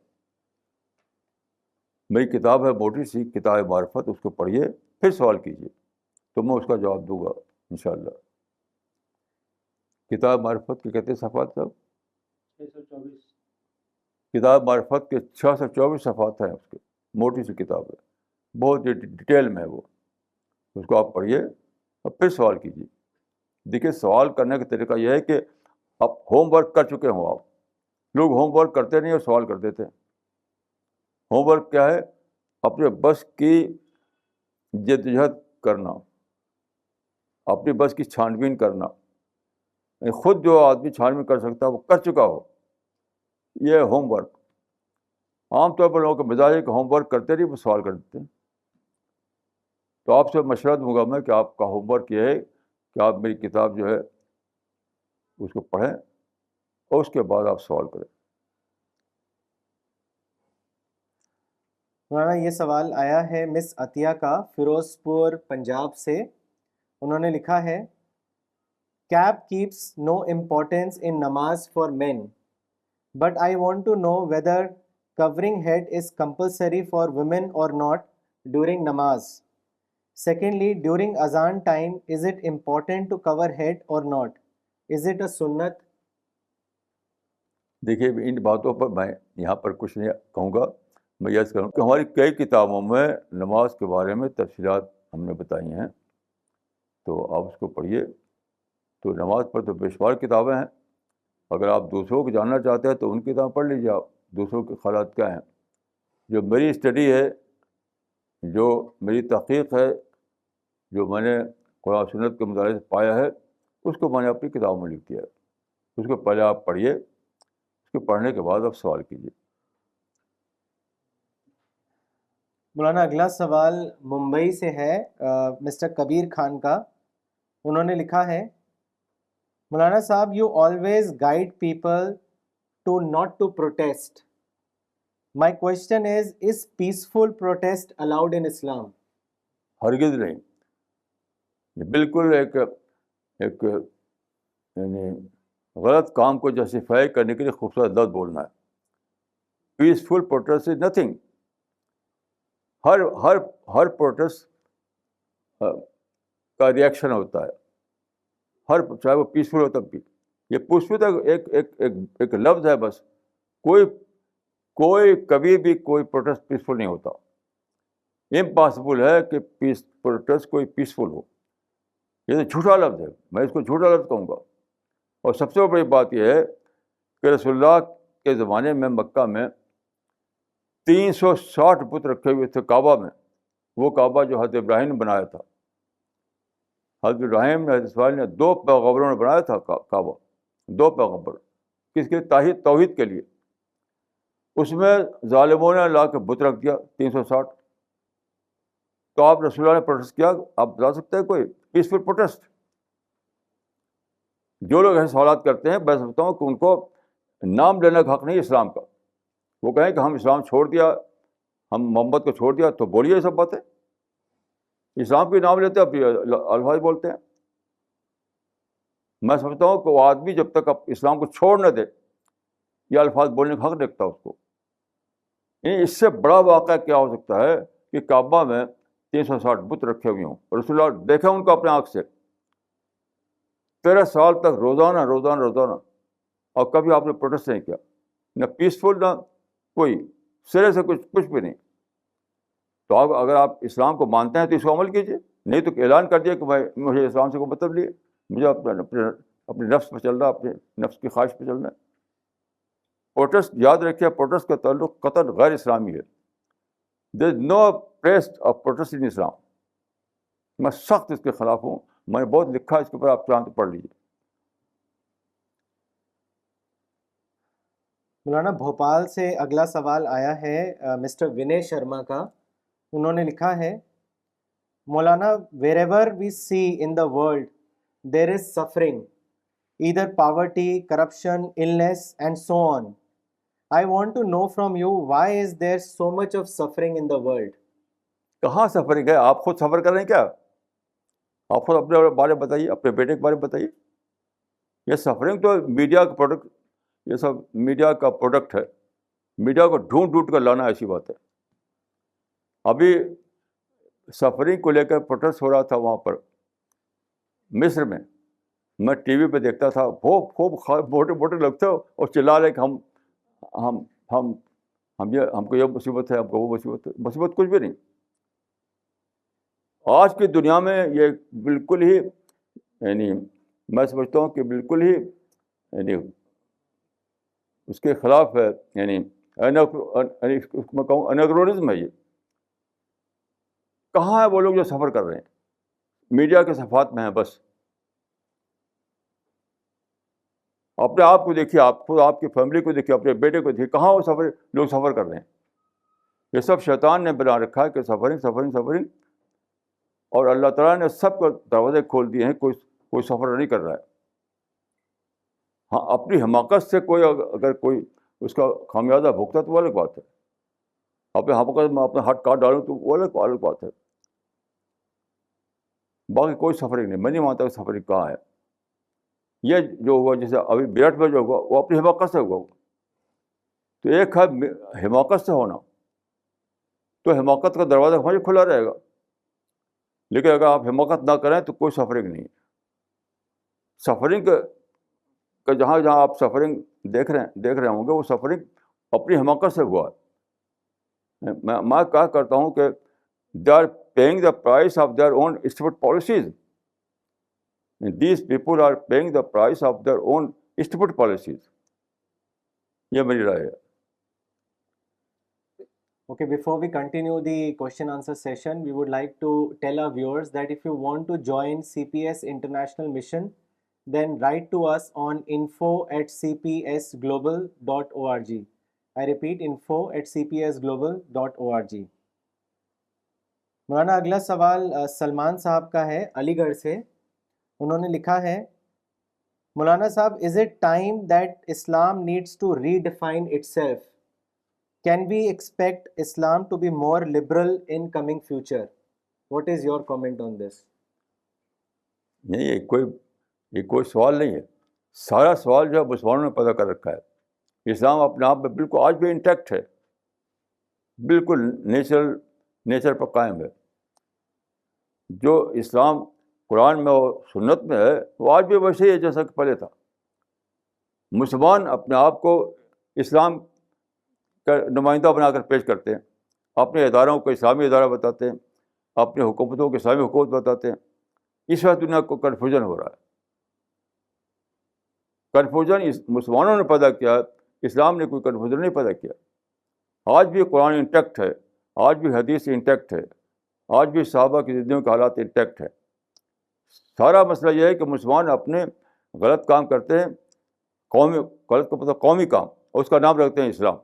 میری کتاب ہے موٹی سی کتاب معرفت، اس کو پڑھیے پھر سوال کیجیے تو میں اس کا جواب دوں گا انشاءاللہ. کتاب معرفت کے کتنے صفحات صاحب؟ 624. کتاب معرفت کے 624 صفحات ہیں. اس کے موٹی سی کتاب ہے، بہت ڈیٹیل میں ہے وہ. اس کو آپ پڑھیے اور پھر سوال کیجیے. دیکھیے سوال کرنے کا طریقہ یہ ہے کہ آپ ہوم ورک کر چکے ہوں، آپ لوگ ہوم ورک کرتے نہیں اور سوال کر دیتے ہیں. ہوم ورک کیا ہے؟ اپنے بس کی جدوجہد کرنا، اپنی بس کی چھان بین کرنا. خود جو آدمی چھان بین کر سکتا ہے وہ کر چکا ہو، یہ ہوم ورک. عام طور پر لوگوں کا مزاج ہے کہ ہوم ورک کرتے نہیں، وہ سوال کر دیتے ہیں. تو آپ سے مشورہ دوں گا میں کہ آپ کا ہوم ورک یہ ہے کہ آپ میری کتاب جو ہے اس کو پڑھیں اور اس کے بعد آپ سوال کریں. مولانا یہ سوال آیا ہے مس عطیہ کا فیروز پور پنجاب سے. انہوں نے لکھا ہے cap caps no importance in نماز for men but I want to know whether covering head is compulsory for women or not during namaz. Secondly, during azan time, is it important to cover head or not? Is it a sunnat? دیکھیے ان باتوں پر میں یہاں پر کچھ نہیں کہوں گا. میں یاد کروں کہ ہماری کئی کتابوں میں نماز کے بارے میں تفصیلات ہم نے بتائی ہیں، تو آپ اس کو پڑھیے. تو نماز پر تو بے شمار کتابیں ہیں. اگر آپ دوسروں کو جاننا چاہتے ہیں تو ان کی کتاب پڑھ لیجیے آپ، دوسروں کے خیالات کیا ہیں. جو میری اسٹڈی ہے، جو میری تحقیق ہے، جو میں نے قرآن سنت کے مطالعے سے پایا ہے، اس کو میں نے اپنی کتابوں میں لکھ دیا ہے. اس کو پہلے آپ پڑھیے، اس کو پڑھنے کے بعد آپ سوال کیجیے. مولانا اگلا سوال ممبئی سے ہے مسٹر کبیر خان کا. انہوں نے لکھا ہے مولانا صاحب you always guide people to not to protest. My question is peaceful protest allowed in Islam? ہرگز نہیں. یہ بالکل ایک یعنی غلط کام کو جسٹیفائی کرنے کے لیے خوبصورت لفظ بولنا ہے. Peaceful protest is nothing. Hare protest کا ریئیکشن ہوتا ہے، چاہے وہ پیسفل ہو تب بھی. یہ پیسفل ایک لفظ ہے بس. کوئی کبھی بھی کوئی پروٹیسٹ پیسفل نہیں ہوتا. امپاسبل ہے کہ پروٹیسٹ کوئی پیسفل ہو. یہ تو جھوٹا لفظ ہے، میں اس کو جھوٹا لفظ کہوں گا. اور سب سے بڑی بات یہ ہے کہ رسول اللہ کے زمانے میں مکہ میں 360 بت رکھے ہوئے تھے کعبہ میں. وہ کعبہ جو حضرت ابراہیم نے بنایا تھا. حضرت ابراہیم نے، حضرت اسماعیل نے، 2 پیغمبروں نے بنایا تھا کعبہ. 2 پیغمبر. کس کے؟ توحید کے لیے. اس میں ظالموں نے لا کے بت رکھ دیا 360. تو آپ رسول اللہ نے پروٹیسٹ کیا؟ آپ بتا سکتے ہیں کوئی پیسفل پروٹیسٹ؟ جو لوگ ایسے سوالات کرتے ہیں میں سمجھتا ہوں کہ ان کو نام لینے کا حق نہیں اسلام کا. وہ کہیں کہ ہم اسلام چھوڑ دیا، ہم محمد کو چھوڑ دیا، تو بولیے یہ سب باتیں. اسلام کے نام لیتے ہیں، الفاظ بولتے ہیں. میں سمجھتا ہوں کہ وہ آدمی جب تک اسلام کو چھوڑ نہ دے یہ الفاظ بولنے کا حق دیکھتا ہے اس کو. اس سے بڑا واقعہ کیا ہو سکتا ہے کہ کعبہ میں 360 بت رکھے ہوئے ہوں. رسول اللہ دیکھا ان کو اپنے آنکھ سے 13 سال تک روزانہ، اور کبھی آپ نے پروٹیسٹ نہیں کیا، نہ پیسفل نہ کوئی، سرے سے کچھ بھی نہیں. تو اگر آپ اسلام کو مانتے ہیں تو اس کو عمل کیجیے. نہیں تو اعلان کر دیے کہ مجھے اسلام سے کوئی مطلب نہیں ہے، مجھے اپنے نفس پہ چلنا، اپنے نفس کی خواہش پہ چلنا ہے. پروٹیسٹ یاد رکھیے، پروٹیسٹ کا تعلق قطعاً غیر اسلامی ہے. دیر از نو پلیس آف پروٹیسٹ ان اسلام. میں سخت اس کے خلاف ہوں. میں نے بہت لکھا اس کے اوپر، آپ چاہیں تو پڑھ لیجیے. مولانا بھوپال سے اگلا سوال آیا ہے مسٹر ونے شرما کا. انہوں نے لکھا ہے مولانا wherever we see in the world there is suffering either poverty corruption illness and so on. I want to know from you why is there so much of suffering in the world? کہاں سفرنگ ہے؟ آپ خود سفر کر رہے ہیں کیا؟ آپ خود اپنے بارے میں بتائیے، اپنے بیٹے کے بارے میں بتائیے. یہ سفرنگ تو میڈیا کا پروڈکٹ، یہ سب میڈیا کا پروڈکٹ ہے. میڈیا کو ڈھونڈ کر لانا ایسی بات ہے. ابھی سفرنگ کو لے کر پروٹیسٹ ہو رہا تھا وہاں پر مصر میں. میں ٹی وی پہ دیکھتا تھا، خوب موٹے لوگ تھے اور چلا رہے کہ ہم کو یہ مصیبت ہے، ہم کو وہ مصیبت ہے. مصیبت کچھ بھی نہیں. آج کی دنیا میں یہ بالکل ہی یعنی میں سمجھتا ہوں کہ بالکل ہی یعنی اس کے خلاف ہے، یعنی میں کہوں انیگرونزم ہے یہ. کہاں ہے وہ لوگ جو سفر کر رہے ہیں؟ میڈیا کے صفحات میں ہیں بس. اپنے آپ کو دیکھیے، آپ خود آپ کی فیملی کو دیکھیے، اپنے بیٹے کو دیکھیے، کہاں وہ لوگ سفر کر رہے ہیں. یہ سب شیطان نے بنا رکھا ہے کہ سفرنگ سفرنگ سفرنگ، اور اللہ تعالیٰ نے سب کو دروازے کھول دیے ہیں، کوئی سفر نہیں کر رہا ہے. ہاں، اپنی حماقت سے کوئی اگر کوئی اس کا خمیازہ بھگتا تو وہ الگ بات ہے. اپنے حماقت میں اپنا ہاتھ کاٹ ڈالوں تو وہ الگ بات ہے. باقی کوئی سفرنگ نہیں. میں نہیں مانتا کہ سفرنگ کہاں ہے. یہ جو ہوا، جیسے ابھی بیرٹ میں جو ہوا، وہ اپنی حماقت سے ہوا. تو ایک ہے حماقت سے ہونا، تو حماقت کا دروازہ ہمیشہ کھلا رہے گا. لیکن اگر آپ حماقت نہ کریں تو کوئی سفرنگ نہیں. سفرنگ کا جہاں جہاں آپ سفرنگ دیکھ رہے ہوں گے، وہ سفرنگ اپنی حماقت سے ہوا ہے. میں کہا کرتا ہوں کہ they are paying the price of their own stupid policies. These people are paying the price of their own stupid policies. یہ میری رائے ہے. Okay, before we continue the question answer session, we would like to tell our viewers that if you want to join CPS International Mission, then write to us on info@cpsglobal.org. I repeat, info@cpsglobal.org. مولانا اگلا سوال سلمان صاحب کا ہے علی گڑھ سے. انہوں نے لکھا ہے، مولانا صاحب, is it time that Islam needs to redefine itself? Can we expect Islam to be more liberal in coming future? What is your comment on this? نہیں، یہ کوئی سوال نہیں ہے. سارا سوال جو ہے مسلمانوں نے پیدا کر رکھا ہے. اسلام اپنے آپ میں بالکل آج بھی انٹیکٹ ہے، بالکل نیچر پر قائم ہے. جو اسلام قرآن میں اور سنت میں ہے وہ آج بھی ویسے ہی ہے جیسا کہ پہلے تھا. مسلمان اپنے آپ کو اسلام کا نمائندہ بنا کر پیش کرتے ہیں، اپنے اداروں کو اسلامی ادارہ بتاتے ہیں، اپنی حکومتوں کو اسلامی حکومت بتاتے ہیں. اس وقت دنیا کو کنفیوژن ہو رہا ہے. کنفیوژن مسلمانوں نے پیدا کیا ہے، اسلام نے کوئی کنفیوژن نہیں پیدا کیا. آج بھی قرآن انٹیکٹ ہے، آج بھی حدیث انٹیکٹ ہے، آج بھی صحابہ کی زندگیوں کے حالات انٹیکٹ ہے. سارا مسئلہ یہ ہے کہ مسلمان اپنے غلط کام کرتے ہیں، غلط کو مطلب قومی کام، اور اس کا نام رکھتے ہیں اسلام.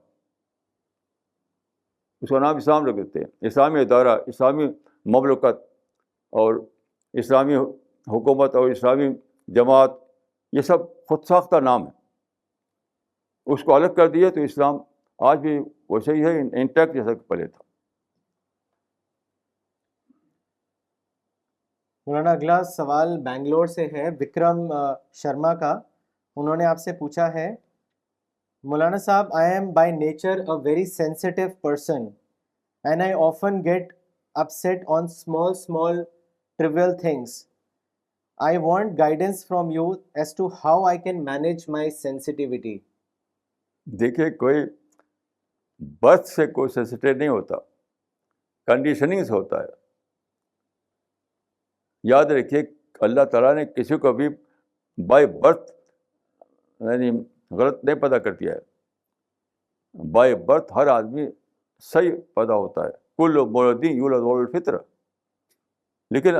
اس کا نام اسلام رکھ دیتے ہیں. اسلامی ادارہ، اسلامی مملکت اور اسلامی حکومت اور اسلامی جماعت، یہ سب خود ساختہ نام ہے. اس کو الگ کر دیے تو اسلام آج بھی ویسے ہی ہے، انٹیکٹ جیسا کہ پہلے تھا. مولانا اگلا سوال بنگلور سے ہے وکرم شرما کا. انہوں نے آپ سے پوچھا ہے، مولانا صاحب, I am by nature a very sensitive person and I often get upset on small trivial things. I want guidance from you as to how I can manage my sensitivity. دیکھیے، کوئی برتھ سے کوئی سینسیٹیو نہیں ہوتا، کنڈیشننگ سے ہوتا ہے. یاد رکھیے، اللہ تعالیٰ نے کسی کو بھی بائی برتھ یعنی غلط نہیں پیدا کر دیا ہے. بائی برتھ ہر آدمی صحیح پیدا ہوتا ہے. کل مولود یولد علی الفطرہ. لیکن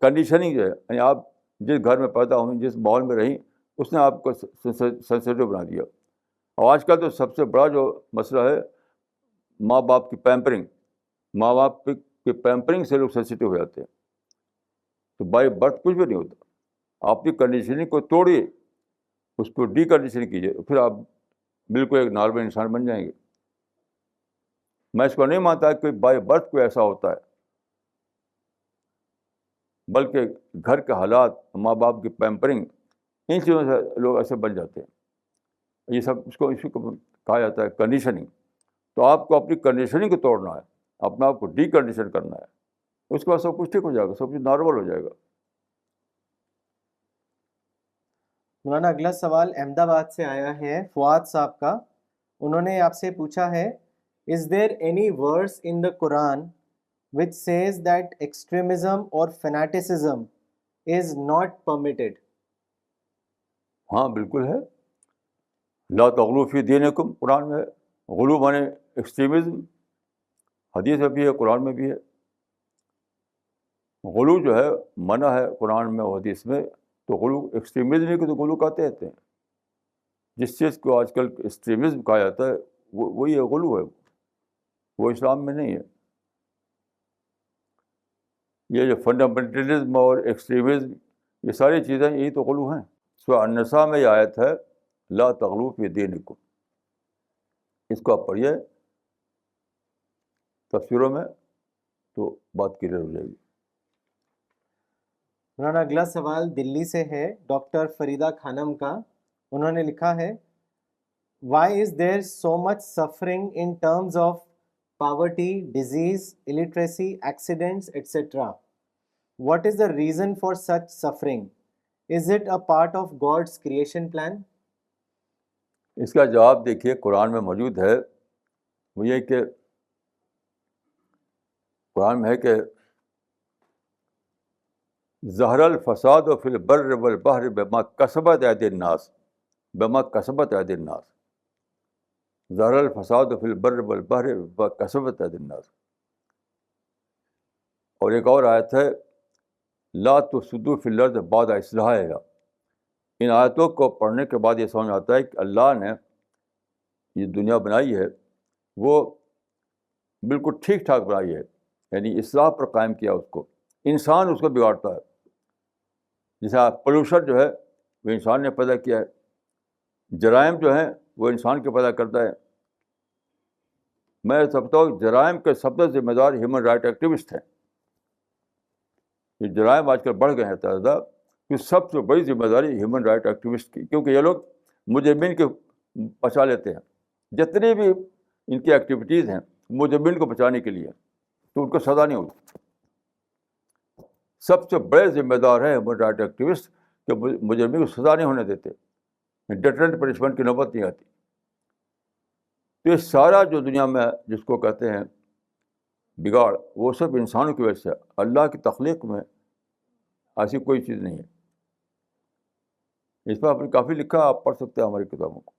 کنڈیشننگ جو ہے، یعنی آپ جس گھر میں پیدا ہوئیں، جس ماحول میں رہیں، اس نے آپ کو سینسیٹیو بنا دیا. اور آج کل تو سب سے بڑا جو مسئلہ ہے ماں باپ کی پیمپرنگ. ماں باپ کی پیمپرنگ سے لوگ سینسیٹیو ہو جاتے ہیں. تو بائی برتھ کچھ بھی نہیں ہوتا. آپ کی کنڈیشننگ کو توڑیے، اس کو ڈی کنڈیشن کیجیے، پھر آپ بالکل ایک نارمل انسان بن جائیں گے. میں اس کو نہیں مانتا کہ بائی برتھ کوئی ایسا ہوتا ہے، بلکہ گھر کے حالات، ماں باپ کی پیمپرنگ، ان چیزوں سے لوگ ایسے بن جاتے ہیں. یہ سب اس کو کہا جاتا ہے کنڈیشننگ. تو آپ کو اپنی کنڈیشننگ کو توڑنا ہے، اپنا آپ کو ڈی کنڈیشن کرنا ہے. اس کے بعد سب کچھ ٹھیک ہو جائے گا، سب کچھ نارمل ہو جائے گا. مولانا اگلا سوال احمد آباد سے آیا ہے فواد صاحب کا. انہوں نے آپ سے پوچھا ہے، is there any verse in the Quran which says that extremism or fanaticism is not permitted? ہاں بالکل ہے. لا تغلو فی دینکم قرآن میں ہے، غلو مانے ایکسٹریمزم، حدیث میں بھی ہے قرآن میں بھی ہے. غلو جو ہے منع ہے قرآن میں اور حدیث میں، تو غلو ایکسٹریمزم ہی کو تو غلو کہتے ہیں. جس چیز کو آج کل ایکسٹریمزم کہا جاتا ہے وہی غلو ہے، وہ اسلام میں نہیں ہے. یہ جو فنڈامنٹلزم اور ایکسٹریمزم یہ ساری چیزیں یہی تو غلو ہیں. سورہ النساء میں یہ آیت ہے لا تغلو فی دینکم، اس کو آپ پڑھیے تفسیروں میں تو بات کلیئر ہو جائے گی. مولانا اگلا سوال دلی سے ہے ڈاکٹر فریدہ خانم کا. انہوں نے لکھا ہے why is there so much suffering in terms of poverty, disease, illiteracy, accidents, etc. What is the reason for such suffering? Is it a part of God's creation plan? اس کا جواب دیکھیے قرآن میں موجود ہے. وہ یہ کہ قرآن میں ہے کہ ظہر الفساد فی البر والبحر بما کسبت ایدی الناس، بما کسبت ایدی الناس، ظہر الفساد فی البر والبحر بما کسبت ایدی الناس. اور ایک اور آیت ہے لا تفسدوا فی الارض بعد اصلاحها. ان آیتوں کو پڑھنے کے بعد یہ سمجھ آتا ہے کہ اللہ نے یہ دنیا بنائی ہے وہ بالکل ٹھیک ٹھاک بنائی ہے، یعنی اصلاح پر قائم کیا اس کو. انسان اس کو بگاڑتا ہے. جیسا پولوشن جو ہے وہ انسان نے پیدا کیا ہے، جرائم جو ہیں وہ انسان کے پیدا کرتا ہے. میں سمجھتا ہوں جرائم کے سب سے ذمہ دار ہیومن رائٹ ایکٹیوسٹ ہیں. یہ جرائم آج کل بڑھ گئے ہیں زیادہ، کہ سب سے بڑی ذمہ داری ہیومن رائٹ ایکٹیوسٹ کی، کیونکہ یہ لوگ مجرمین کے بچا لیتے ہیں. جتنی بھی ان کی ایکٹیویٹیز ہیں مجرمین کو بچانے کے لیے، تو ان کو سزا نہیں ہوتی. سب سے بڑے ذمہ دار ہیں ہیومن رائٹ ایکٹیوسٹ کہ مجرمین کو سزا نہیں ہونے دیتے، ڈیٹرنٹ پنشمنٹ کی نوبت نہیں آتی. تو یہ سارا جو دنیا میں جس کو کہتے ہیں بگاڑ، وہ سب انسانوں کی وجہ سے. اللہ کی تخلیق میں ایسی کوئی چیز نہیں ہے. اس پر آپ نے کافی لکھا، آپ پڑھ سکتے ہیں ہماری کتابوں کو.